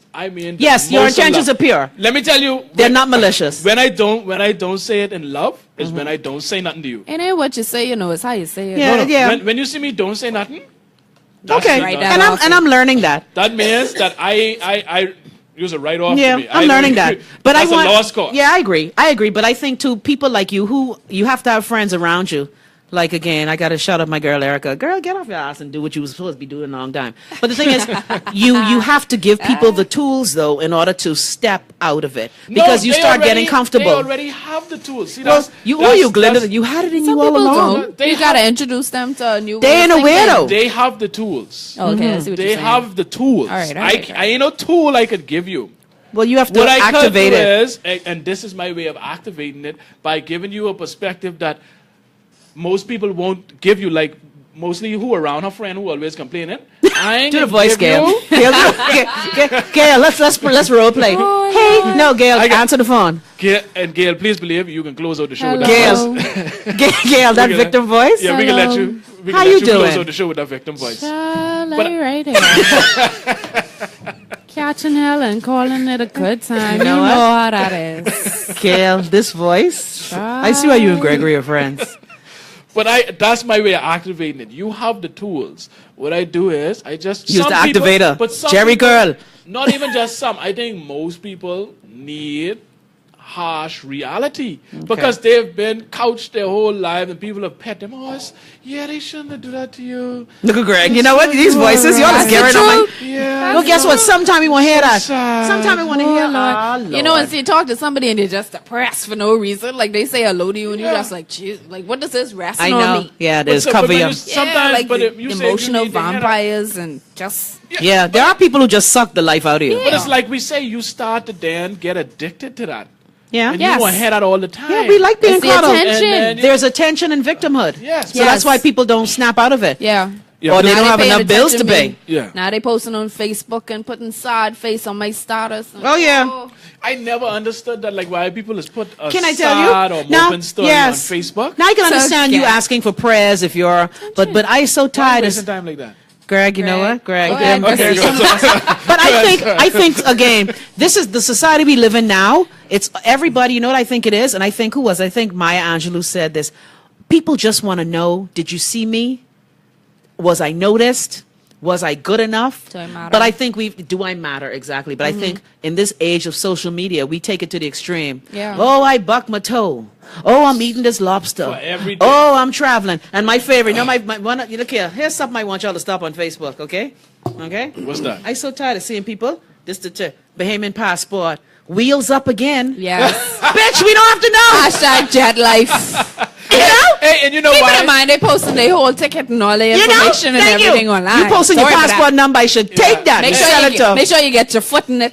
Yes, your most of intentions are love. pure. Let me tell you, They're not malicious. when I don't say it in love, is when I don't say nothing to you. It ain't what you say, you know. It's how you say it. Yeah. When you see me don't say nothing, that's Okay. not- Right And I'm learning that. that means that I use a write off. Yeah, to me. I'm learning that. But that's I want a lost cause. Yeah, I agree. But I think too, people like you who you have to have friends around you Like, again, I got to shout out my girl, Erica. Girl, get off your ass and do what you were supposed to be doing a long time. But the thing is, you have to give people the tools, though, in order to step out of it. Because you start getting comfortable. They already have the tools. See, Well, Glenda, you had it in you all people along. don't. You got to introduce them to a new They way ain't of a thinking. weirdo. They have the tools. Oh, okay, I see what They you're saying. have the tools. All right, all right. I ain't no tool I could give you. Well, you have to What I could activate do it. is, and this is my way of activating it, by giving you a perspective that most people won't give you, like mostly who around her friend who always complaining. I ain't Do the gonna voice, give Gail. you- Gail, let's role play. Hey, no, Gail, answer the phone. Gail, please believe you can close out the show with Hello. that voice. Gail, that gonna- victim voice. Yeah, we can let Hello. you. We How can let you you close doing? out the show with that victim voice. Charlie right here. Catching hell and calling it a good time. You know, what? how that is. Gail, this voice. I see why you and Gregory are friends. But that's my way of activating it. You have the tools. What I do is I just Use some the people- activator. But some Jerry people- girl. Not even just some. I think most people need harsh reality because they've been couched their whole life and people have pet them. They shouldn't have do that to you. Look at Greg. You know what? These voices, y'all is That's scaring on my... Yeah. Well, guess what? Sometime you want to hear that. sad. Sometime you want to hear... Oh, Lord. Ah, You know, Lord. and see, you talk to somebody and they're just depressed for no reason. Like, they say hello to you and you're just like, geez, like, what does this resting I on know. me? Yeah, But there's so- cover but you. you sometimes, like but the if you say you emotional need to hear that- vampires and just... Yeah, there are people who just suck the life out of you. But it's like we say, you start to then get addicted to that. Yeah. And Yes. you want to hear that all the time. Yeah, we like being It's the coddled. attention. And then you- There's attention and victimhood. Yes. So that's why people don't snap out of it. Yeah. Yeah, Or but they Now don't have paying enough bills to attention pay. me. Yeah. Now they posting on Facebook and putting sad face on my status. And, Oh, yeah. I never understood that, like why people has put a Can I tell sad you? or Now, moping story yes. on Facebook. Now I can So understand you scared. asking for prayers if you're... But I so Why tired you of... wasting time like that? Greg, you know what? Greg. Go ahead, Okay. Chrissy. But I think again, this is the society we live in now. It's everybody. You know what I think it is, and I think who was? I think Maya Angelou said this. People just want to know: did you see me? Was I noticed? Was I good enough? Do I matter? But I think do I matter exactly? But I think in this age of social media, we take it to the extreme. Yeah. Oh, I bucked my toe. Oh, I'm eating this lobster. For every day. Oh, I'm traveling. And my favorite, my one, look here. Here's something I want y'all to stop on Facebook, okay? Okay? What's that? I'm so tired of seeing people. This the Bahamian passport. Wheels up again. Yes. Bitch, we don't have to know. Hashtag jet life. You know? Hey, and you know Keep why? in mind, they posting their whole ticket and all their You know? information and Thank everything you. online. You posting your Sorry for passport that. number. I should take that. Make and sure, sell you it to. make sure you get your foot in it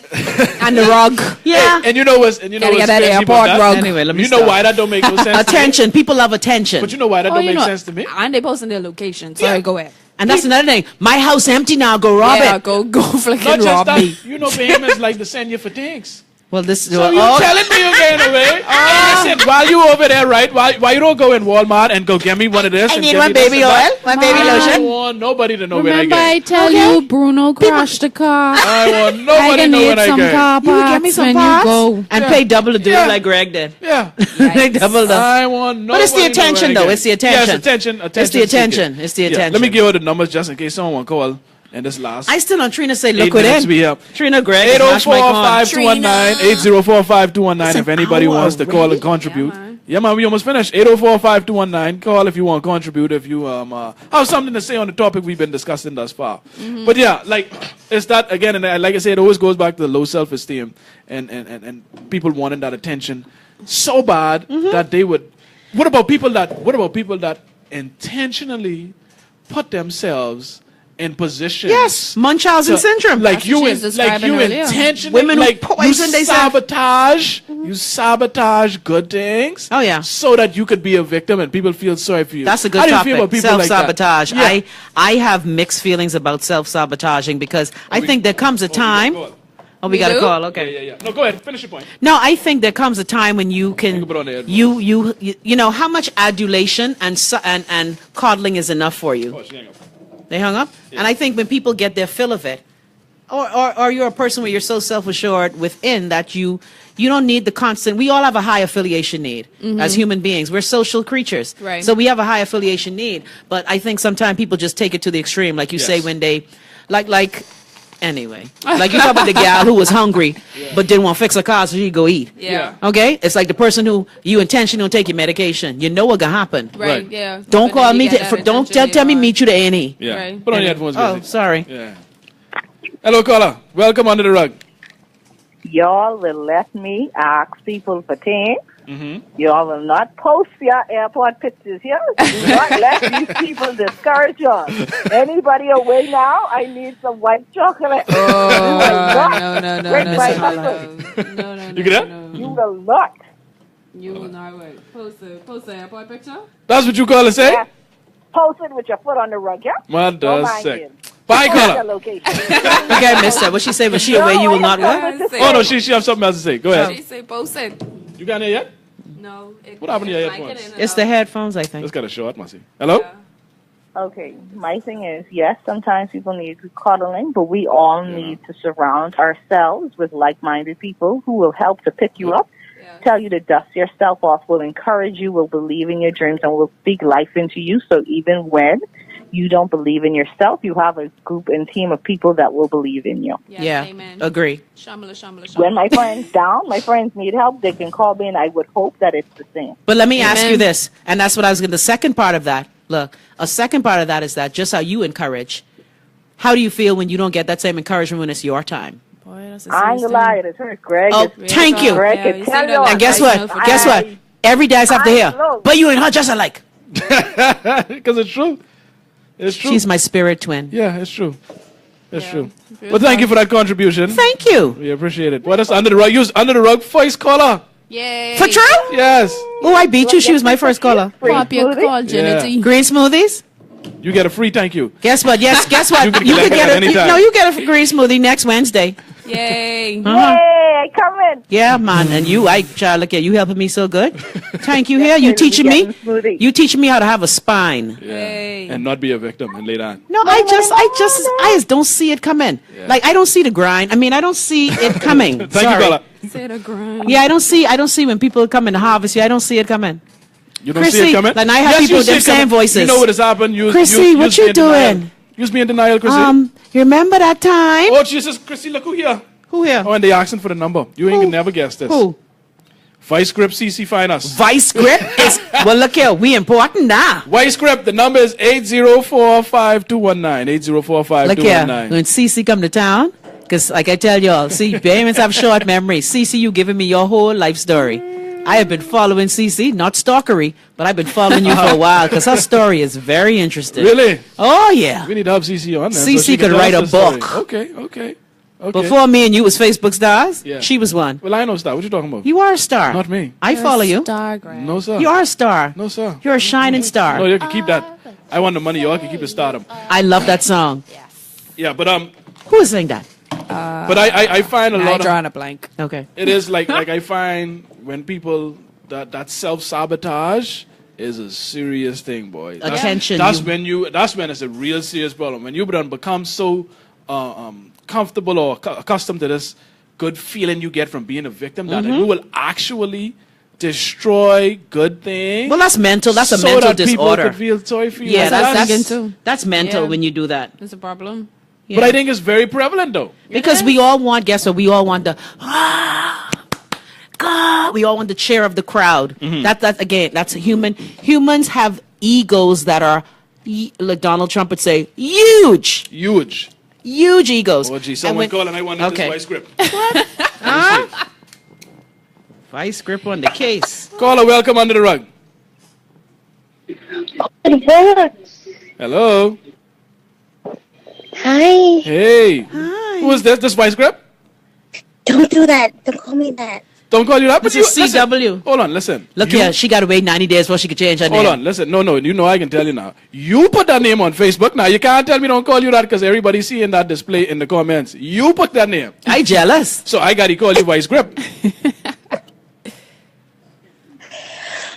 and the rug. Yeah. And you know what's and you know Gotta what's get that crazy about airport that? rug. Anyway, let me You know stop. why that don't make no sense? To me? Attention. People love attention. But you know why that Oh, don't you make know, sense to me? And they posting their location. Sorry, go ahead. And that's another thing. My house empty now. Go rob Yeah, it. go flicking Not just rob that. me. You know, Bahamians like to send you for things. Well, this. So you telling me you're getting away? Listen, while you over there, right? Why you don't go in Walmart and go get me one of this? I and need get one me this baby and that? oil, one baby Mom. I lotion. want nobody to know Remember when I I get. tell Okay. you Bruno crashed the car. I want I nobody can to know need when I some get. car You would get me parts some when parts you go. and pay double to do Yeah. it like Greg did. Yeah. Pay double the. I want nobody. But it's the to know when attention, I though. get. It's the attention. Yeah, it's attention. It's the attention. It's the Yeah. attention. Let me give her the numbers just in case someone call. And this last. I still on Trina say 8 look minutes within. we up. Trina Greg. smash my corn. 804-5219. That's If an anybody hour wants to call and already? contribute. Yeah, Yeah, man, we almost finished. 804-5219. Call if you want to contribute, if you have something to say on the topic we've been discussing thus far. But yeah, like, it's that, again, and like I said, it always goes back to the low self-esteem and people wanting that attention so bad that they would. What about people that intentionally put themselves in positions? Yes, Munchausen syndrome. Like That's you, what she was describing earlier. intentionally, Women who like poison you themselves. you sabotage good things. Oh, yeah. so that you could be a victim and people feel sorry for you. That's a good How do you topic. feel about people like that? Self-sabotage. Yeah. I have mixed feelings about self-sabotaging because I think there comes a time. Go on. Oh, we You got a do? call. Yeah, Okay. yeah, yeah. No, go ahead. Finish your point. No, I think there comes a time when you can can put on the head. you know how much adulation and coddling is enough for you. Oh, she hang up. They hung up, and I think when people get their fill of it, or you're a person where you're so self-assured within that you don't need the constant. We all have a high affiliation need as human beings. We're social creatures, Right. so we have a high affiliation need. But I think sometimes people just take it to the extreme, like you say, Yes. when they like. Anyway, like you talk about the gal who was hungry but didn't want to fix her car, so she go eat. Yeah. Okay, it's like the person who you intentionally don't take your medication. You know what gonna happen. Right. Right. Yeah. Don't But then call you me. get that Don't attention tell me later meet you to A&E. Yeah. Right. Put on your headphones, Oh, Gracie. sorry. Yeah. Hello, caller. Welcome under the rug. Y'all will let me ask people for things. Mm-hmm. Y'all will not post your airport pictures here. Do not let these people discourage us. Anybody away now? I need some white chocolate. Oh, no. Break my Mr. Holla. husband. No. You get that? You will not. You will not wait. Post the airport picture. That's what you call it, say? Yeah. Post it with your foot on the rug, yeah? Man, Don't does mind sick. him. Bye, Post your caller. location. Okay, mister. What she say? When she away, you will not what? Oh, no, she have something else to say. Go ahead. She say post it. You got it yet? No. What happened to your it's like headphones? it in and It's the out. headphones, I think. That's kind of short, Massey. Hello? Yeah. Okay, my thing is, yes, sometimes people need cuddling, but we all need to surround ourselves with like-minded people who will help to pick you up, Yeah. tell you to dust yourself off, will encourage you, will believe in your dreams, and will speak life into you. So even when you don't believe in yourself, you have a group and team of people that will believe in you. Yes, Yeah, Amen. agree. Shamala. When my friends down, my friends need help, they can call me, and I would hope that it's the same. But let me ask Amen. you this, and that's what I was going to, the second part of that, look, a second part of that is that just how you encourage, how do you feel when you don't get that same encouragement when it's your time? Boy, that's a I ain't serious gonna lie, thing. it hurt, Greg. Oh, It's- thank you. Greg Yeah, can you tell say that you. like And guess I what? know for Guess sure. what? Every day I have to I hear, know. but you and her just alike. Because it's true. It's true. She's my spirit twin. Yeah, it's true. It's Yeah. true. Real Well, thank you fun. for that contribution. Thank you. We appreciate it. What is under the rug? Use under the rug voice caller. Yay. For true? Yes. Oh, I beat you. She was my first caller. Pop your call, Jenny. Green smoothies? You get a free thank you. Guess what? Yes, guess what? You can You collect could it get at a any time. no. You get a green smoothie next Wednesday. Yay. Hey, come in. Yeah, man. And you, child, look at you helping me so good. Thank you. Here, you We're teaching me. getting smoothie. You teaching me how to have a spine. Yay. And not be a victim and lay down. No, I just don't see it coming. Like I don't see the grind. I mean, I don't see it coming. Thank Sorry. you, caller. Say the grind. Yeah, I don't see when people come in to harvest you. I don't see it coming. You don't see Chrissy, it coming? like, I have Yes, people you see with it them coming. same voices. You know what has happened. Chrissy, what you doing? Use me in denial, Chrissy. You remember that time? Oh, Jesus, Chrissy, look who here. Who here? Oh, and they asking for the number. You ain't Who? gonna never guess this. Who? Vice Grip CC Finance. Vice grip is well. Look here, we important now. Vice Grip, the number is 8045219. 8045219. Look here, when CC come to town, because like I tell y'all, see, parents have short memories. CC, you giving me your whole life story. I have been following CC, not stalkery, but I've been following you for a while because her story is very interesting. Really? Oh yeah. We need to have CC on there. CC she can could tell write us a the story. book. Okay. Before me and you was Facebook stars, Yeah. she was one. Well, I know star. What you talking about? You are a star. Not me. I follow you. Star Greg. No, sir. You are a star. No, sir. You're a shining star. No, you can keep that. I want the money. Y'all can keep the stardom. I love that song. Yeah, but Who is saying that? I find a I lot of drawing a blank. Okay. it is like I find when people that self-sabotage is a serious thing, boy. Attention, That's you- when it's a real serious problem. When you become so comfortable or accustomed to this good feeling you get from being a victim that you will actually destroy good things. Well, that's mental. That's a so mental that people disorder. could feel sorry for you. Yeah, That's what I'm that's thinking too. that's mental Yeah. when you do that. That's a problem. Yeah. But I think it's very prevalent though. Because we all want, guess what? We all want the, God, we all want the cheer of the crowd. That's again, that's a human. Humans have egos that are, like Donald Trump would say, huge Huge. egos. Oh, gee, And someone when- call and I want Okay. this vice grip. Vice grip on the case. Caller, welcome under the rug. Hello. Hi. Hey. Hi. Who is this? This vice grip? Don't do that. Don't call me that. Don't call you that. But This you, is listen. CW. Hold on, listen. Look You- here, she got to wait 90 days before she could change her name. Hold on, listen. No, you know I can tell you now. You put that name on Facebook. Now you can't tell me don't call you that because everybody's seeing that display in the comments. You put that name. I jealous. So I got to call you vice grip.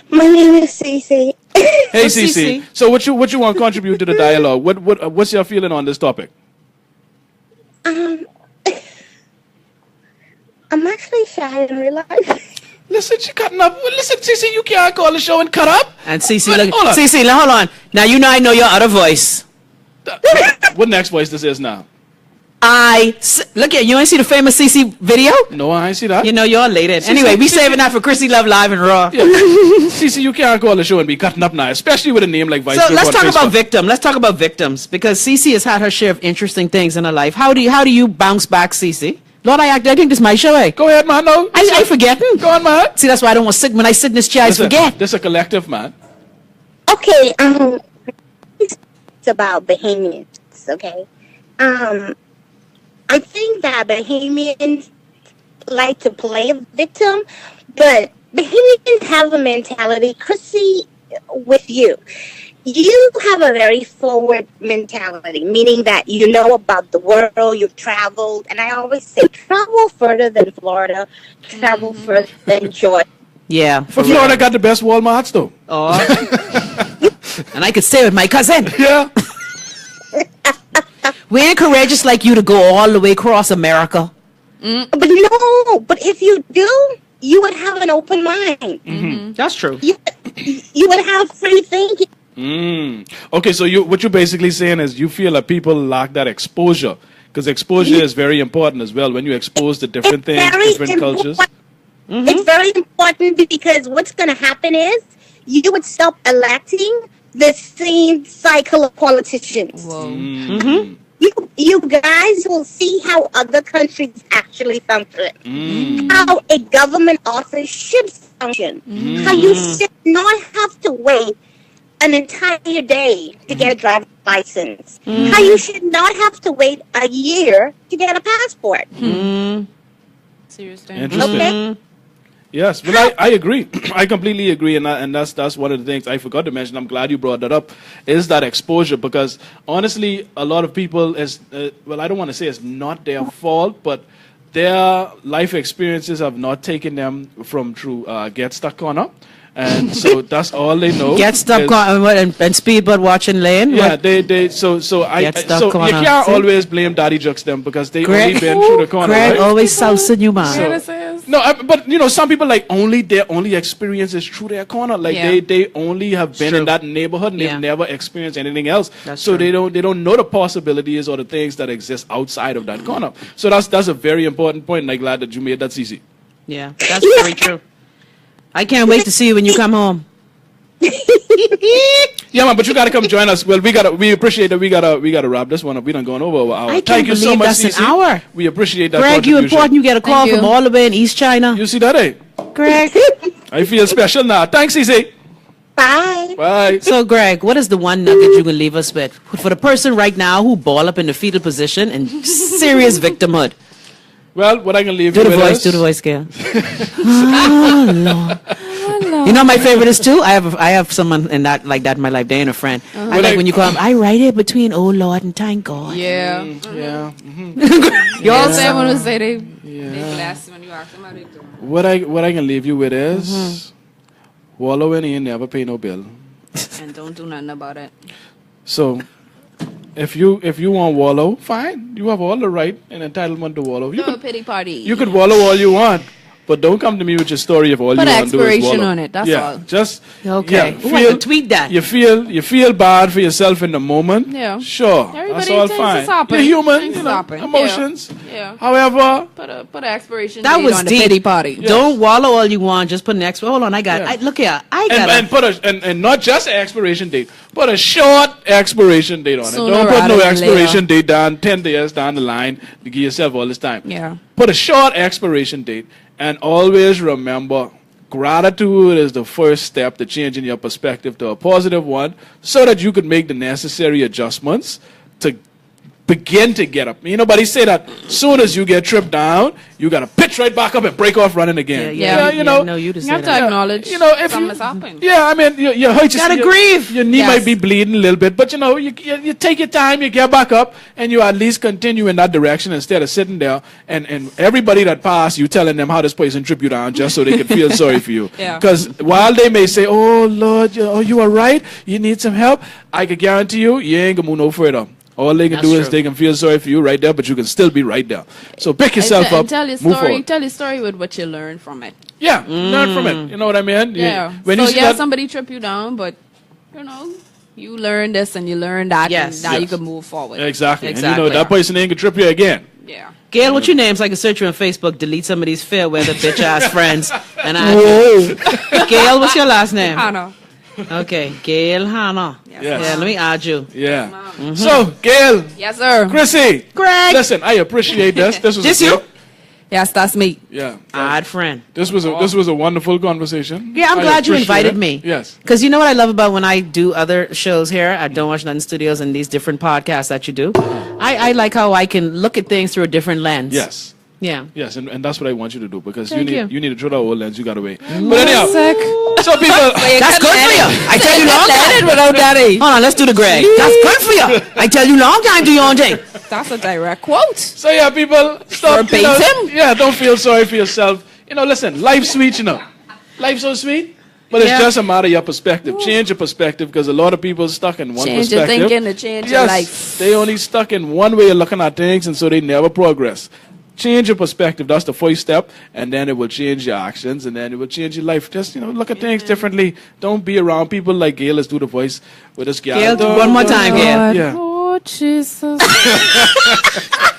My name is Cece. Hey, What's CC. CC? So what you want to contribute to the dialogue? What's your feeling on this topic? I'm actually shy in real life. Listen, she cutting up. Listen, CC, you can't call the show and cut up. And Cece, But look, hold on. Cece, hold on. Now you know I know your other voice. What next voice this is now? Look at you ain't see the famous CC video? No, I ain't see that. You know you're elated. Anyway, we saving that for Chrissy Love Live and Raw. Yeah. Cece, you can't call the show and be cutting up now, especially with a name like Vice. So let's talk about Let's talk about victims because Cece has had her share of interesting things in her life. How do you bounce back, Cece? Lord, I think this is my show. Eh? Go ahead, man. No, I forgetting. Go on, man. See, that's why I don't want to sit. When I sit in this chair, I forget. This is a collective, man. Okay, it's about Bahamians, okay? I think that Bahamians like to play a victim, but Bahamians have a mentality, Chrissy, with you. You have a very forward mentality, meaning that you know about the world, you've traveled, and I always say travel further than Florida, travel further than Georgia. Yeah. But Florida got the best Walmarts, though. Oh. And I could stay with my cousin. Yeah. We ain't courageous like you to go all the way across America. But but if you do, you would have an open mind. Mm-hmm. That's true. You would have free thinking. Okay, so what you're basically saying is you feel that people lack that exposure because exposure is very important as well when you expose to different things, different cultures. Mm-hmm. It's very important because what's going to happen is you would stop electing the same cycle of politicians. Whoa. Mm-hmm. You guys will see how other countries actually function. How a government office should function. How you should not have to wait an entire day to get a driver's license. How you should not have to wait a year to get a passport. Seriously. Interesting. Okay? Yes, well, I agree. I completely agree, and that's one of the things I forgot to mention. I'm glad you brought that up. Is that exposure? Because honestly, a lot of people I don't want to say it's not their fault, but their life experiences have not taken them from through Get Stuck Corner. And so that's all they know. Get stuck and speedboat watching lane. Yeah, what? you can't always blame Daddy Jux them because they only been through the corner. Greg right? always sousing you, man. No, but some people like their only experience is through their corner. Like they only have been in that neighborhood and they've never experienced anything else. That's so true. they don't know the possibilities or the things that exist outside of that corner. So that's a very important point, and I'm glad that you made that, Cece. Yeah, that's very true. I can't wait to see you when you come home. Yeah, man, but you gotta come join us. Well, we appreciate that. We gotta wrap this one up. We done gone over an hour. Thank you so much, that's Cece. an hour. We appreciate that. Greg, you important. You get a call from all the way in East China. You see that, eh? Greg. I feel special now. Thanks, Cece. Bye. Bye. So, Greg, what is the one nugget you can leave us with for the person right now who ball up in the fetal position and serious victimhood? Well, what I can leave you with is... Do the voice, Gail. Oh, Lord. You know my favorite is too? I have someone in that like that in my life. They ain't a friend. I like when you call them, I write it between oh Lord and thank God. Yeah. Yeah. You all say when we say they bless when you ask them how they do. What I can leave you with is wallow in and never pay no bill. And don't do nothing about it. So if you want wallow, fine. You have all the right and entitlement to wallow. You Throw a pity party. You could wallow all you want. But don't come to me with your story if all you want to do is wallow. Put expiration on it, that's all. Just okay. Tweet that. You feel bad for yourself in the moment. Yeah. Sure. Everybody that's all thinks fine. it's happening. You're human. Things You know, happen. emotions. Yeah. However, Put an expiration That date was on the deep. pity party. Yeah. Don't wallow all you want. Just put an expiration. Hold on, look here. and not just an expiration date. Put a short expiration date on Sooner it. Don't put rather no than expiration date down 10 years down the line to give yourself all this time. Yeah. Put a short expiration date. And always remember, gratitude is the first step to changing your perspective to a positive one so that you can make the necessary adjustments to begin to get up. You know, but he say that soon as you get tripped down, you got to pitch right back up and break off running again. You know, no, you You have to acknowledge if something's happened. Yeah, I mean, you hurt yourself. Gotta grieve. Your knee Yes. might be bleeding a little bit, but you take your time, you get back up, and you at least continue in that direction instead of sitting there and everybody that passed you telling them how this person tripped you down just so they can feel sorry for you. Yeah. Because while they may say, "Oh Lord, you are right, you need some help," I can guarantee you ain't gonna move no further. All they can do is they can feel sorry for you right there, but you can still be right there. So pick yourself up, And tell your move story. forward. Tell your story with what you learned from it. Yeah, learn from it. You know what I mean? Yeah. When so you see that, somebody trip you down, but You learn this and you learn that, Yes. and now you Yes. can move forward. Exactly. And you Exactly. know, that person ain't gonna trip you again. Yeah. Gail, what's your name so I can search you on Facebook, delete some of these fair weather bitch ass friends, and add you. Gail, what's your last name? Anna. Okay, Gail Hanna. Yes. Yes. Yeah, let me add you. Yeah. Mm-hmm. So, Gail, Yes, sir. Chrissy, Greg. listen, I appreciate this. This was This a you? great- Yes, that's me. Yeah. Odd friend. This was a wonderful conversation. Yeah, I'm I glad you appreciate invited it. me. Yes. Because you know what I love about when I do other shows here at Don't Watch Nothing Studios and these different podcasts that you do? I like how I can look at things through a different lens. Yes. Yeah. Yes, and that's what I want you to do because Thank you you. need to throw that old lens. You got to wait. But anyhow, Sick. so people, That's good for you. I tell you long time. without daddy. Hold on, let's do the Greg. That's good for you. I tell you long time, do your own thing. That's a direct quote. so yeah, people, stop. You know, Verbatim? yeah, don't feel sorry for yourself. You know, listen, life's sweet. You know, life's so sweet. But it's Yeah. just a matter of your perspective. Change your perspective because a lot of people are stuck in one Change your perspective. thinking to change your Yes, life. they only stuck in one way of looking at things, and so they never progress. Change your perspective. That's the first step, and then it will change your actions, and then it will change your life. Just look at things differently. Don't be around people like Gail. Let's do the voice with this gal. Gail, one more time, Gail. Yeah. Oh, Jesus.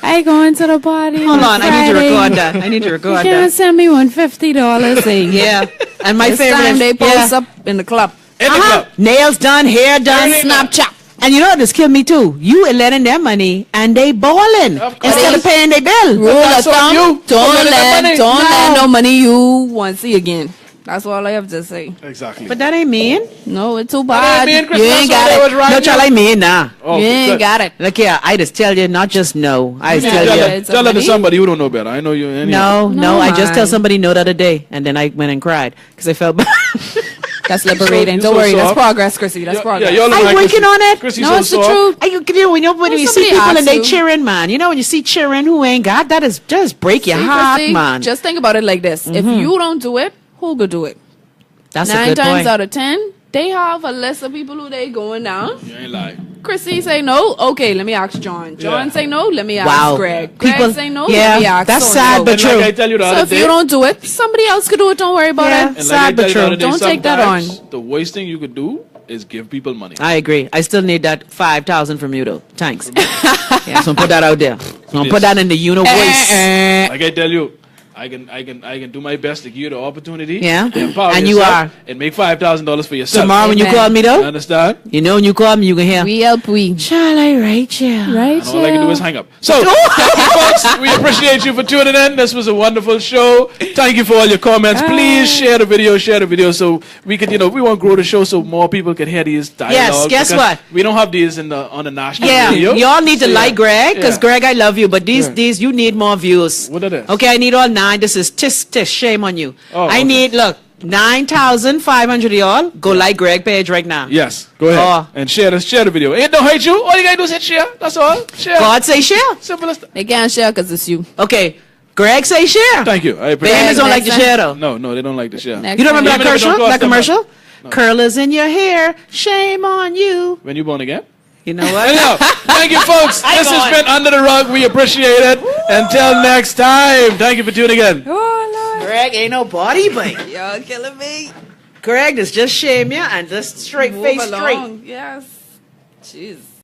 I go into the party. Hold on, I need to record that. I need to record that. Send me $150. Yeah. And my This favorite time is they post yeah. up in the club. In the Uh-huh. club. Nails done, hair done, Everything done. Snapchat. And you know what? This killed me too. You are letting them money and they balling Of course. instead of paying their bill. Rule of that's on thumb, you. don't Don't let let that money- no money you want to see again. That's all I have to say. Exactly. But that ain't mean. No, it's too ain't bad. mean, Chris, You that's ain't all got they was it. right. No, try like me, nah. Oh, You ain't good. got it. Look here, I just tell you, not just no. I just Tell tell Yeah, you. that, it's a tell that to money. somebody who don't know better. I know you. Anyhow. No, I just tell man. somebody no the other day, and then I went and cried because I felt bad. That's liberating. You're Don't so worry. That's soft. progress, Chrissy. That's Yeah, progress. y'all look I'm like working Chrissy- on it. Chrissy's No, so it's the soft. truth. When you see somebody people and asks they you. cheering, man. You know when you see cheering who ain't got that is just break your See, heart, Chrissy, man. just think about it like this. If you don't do it, who could do it? That's a 9 good times point. out of 10, they have a list of people who they going down. You ain't lying. Chrissy say no. Okay, let me ask John. John Yeah. say no. Let me ask Wow. Greg. People- Greg say no. yeah, let me ask that's so sad, and but so. And true. like I tell you the So other if day. you don't do it, somebody else could do it. Don't worry about Yeah. it. and sad, I but tell you the true. other day, Don't take that sometimes on. The worst thing you could do is give people money. I agree. I still need that 5,000 from you though. Thanks. Yeah, so put that out there. So put that in the voice. Like I tell you, I can do my best to give you the opportunity. Yeah. to empower And you yourself are. and make $5,000 for yourself. Tomorrow when you Amen. call me You though, understand? you know when you call me you can hear. We help we. Shall I write you? Right, And all I can do is hang up. So, thank you, folks. We appreciate you for tuning in. This was a wonderful show. Thank you for all your comments. Please share the video so we can, we want to grow the show so more people can hear these dialogues. guess because what? We don't have these on the national Yeah, radio. y'all need to So, like Greg because yeah. Greg, I love you, but these you need more views. What are they? Okay, I need all 9. This is tisk. Shame on you. Oh, I okay. need 9,500 y'all. Go like Greg page right now. Yes, go ahead Oh. and share the video. It don't hurt you. All you gotta do is hit share. That's all. Share. God say share. Simple as that. They can't share because it's you. Okay, Greg say share. Thank you. I appreciate Famous it. don't like to Next share though. No, they don't like the share. Next You don't remember time. that Even if it don't commercial? cost That them commercial? No. Curlers in your hair. Shame on you. When you born again? You know what? Anyhow, thank you, folks. This has been Under the Rug. We appreciate it. Until next time, thank you for tuning in. Oh, Greg ain't no body, but Lord. Y'all killing me. Greg, this just shame you and just straight Move face straight. along. Yes. Jeez.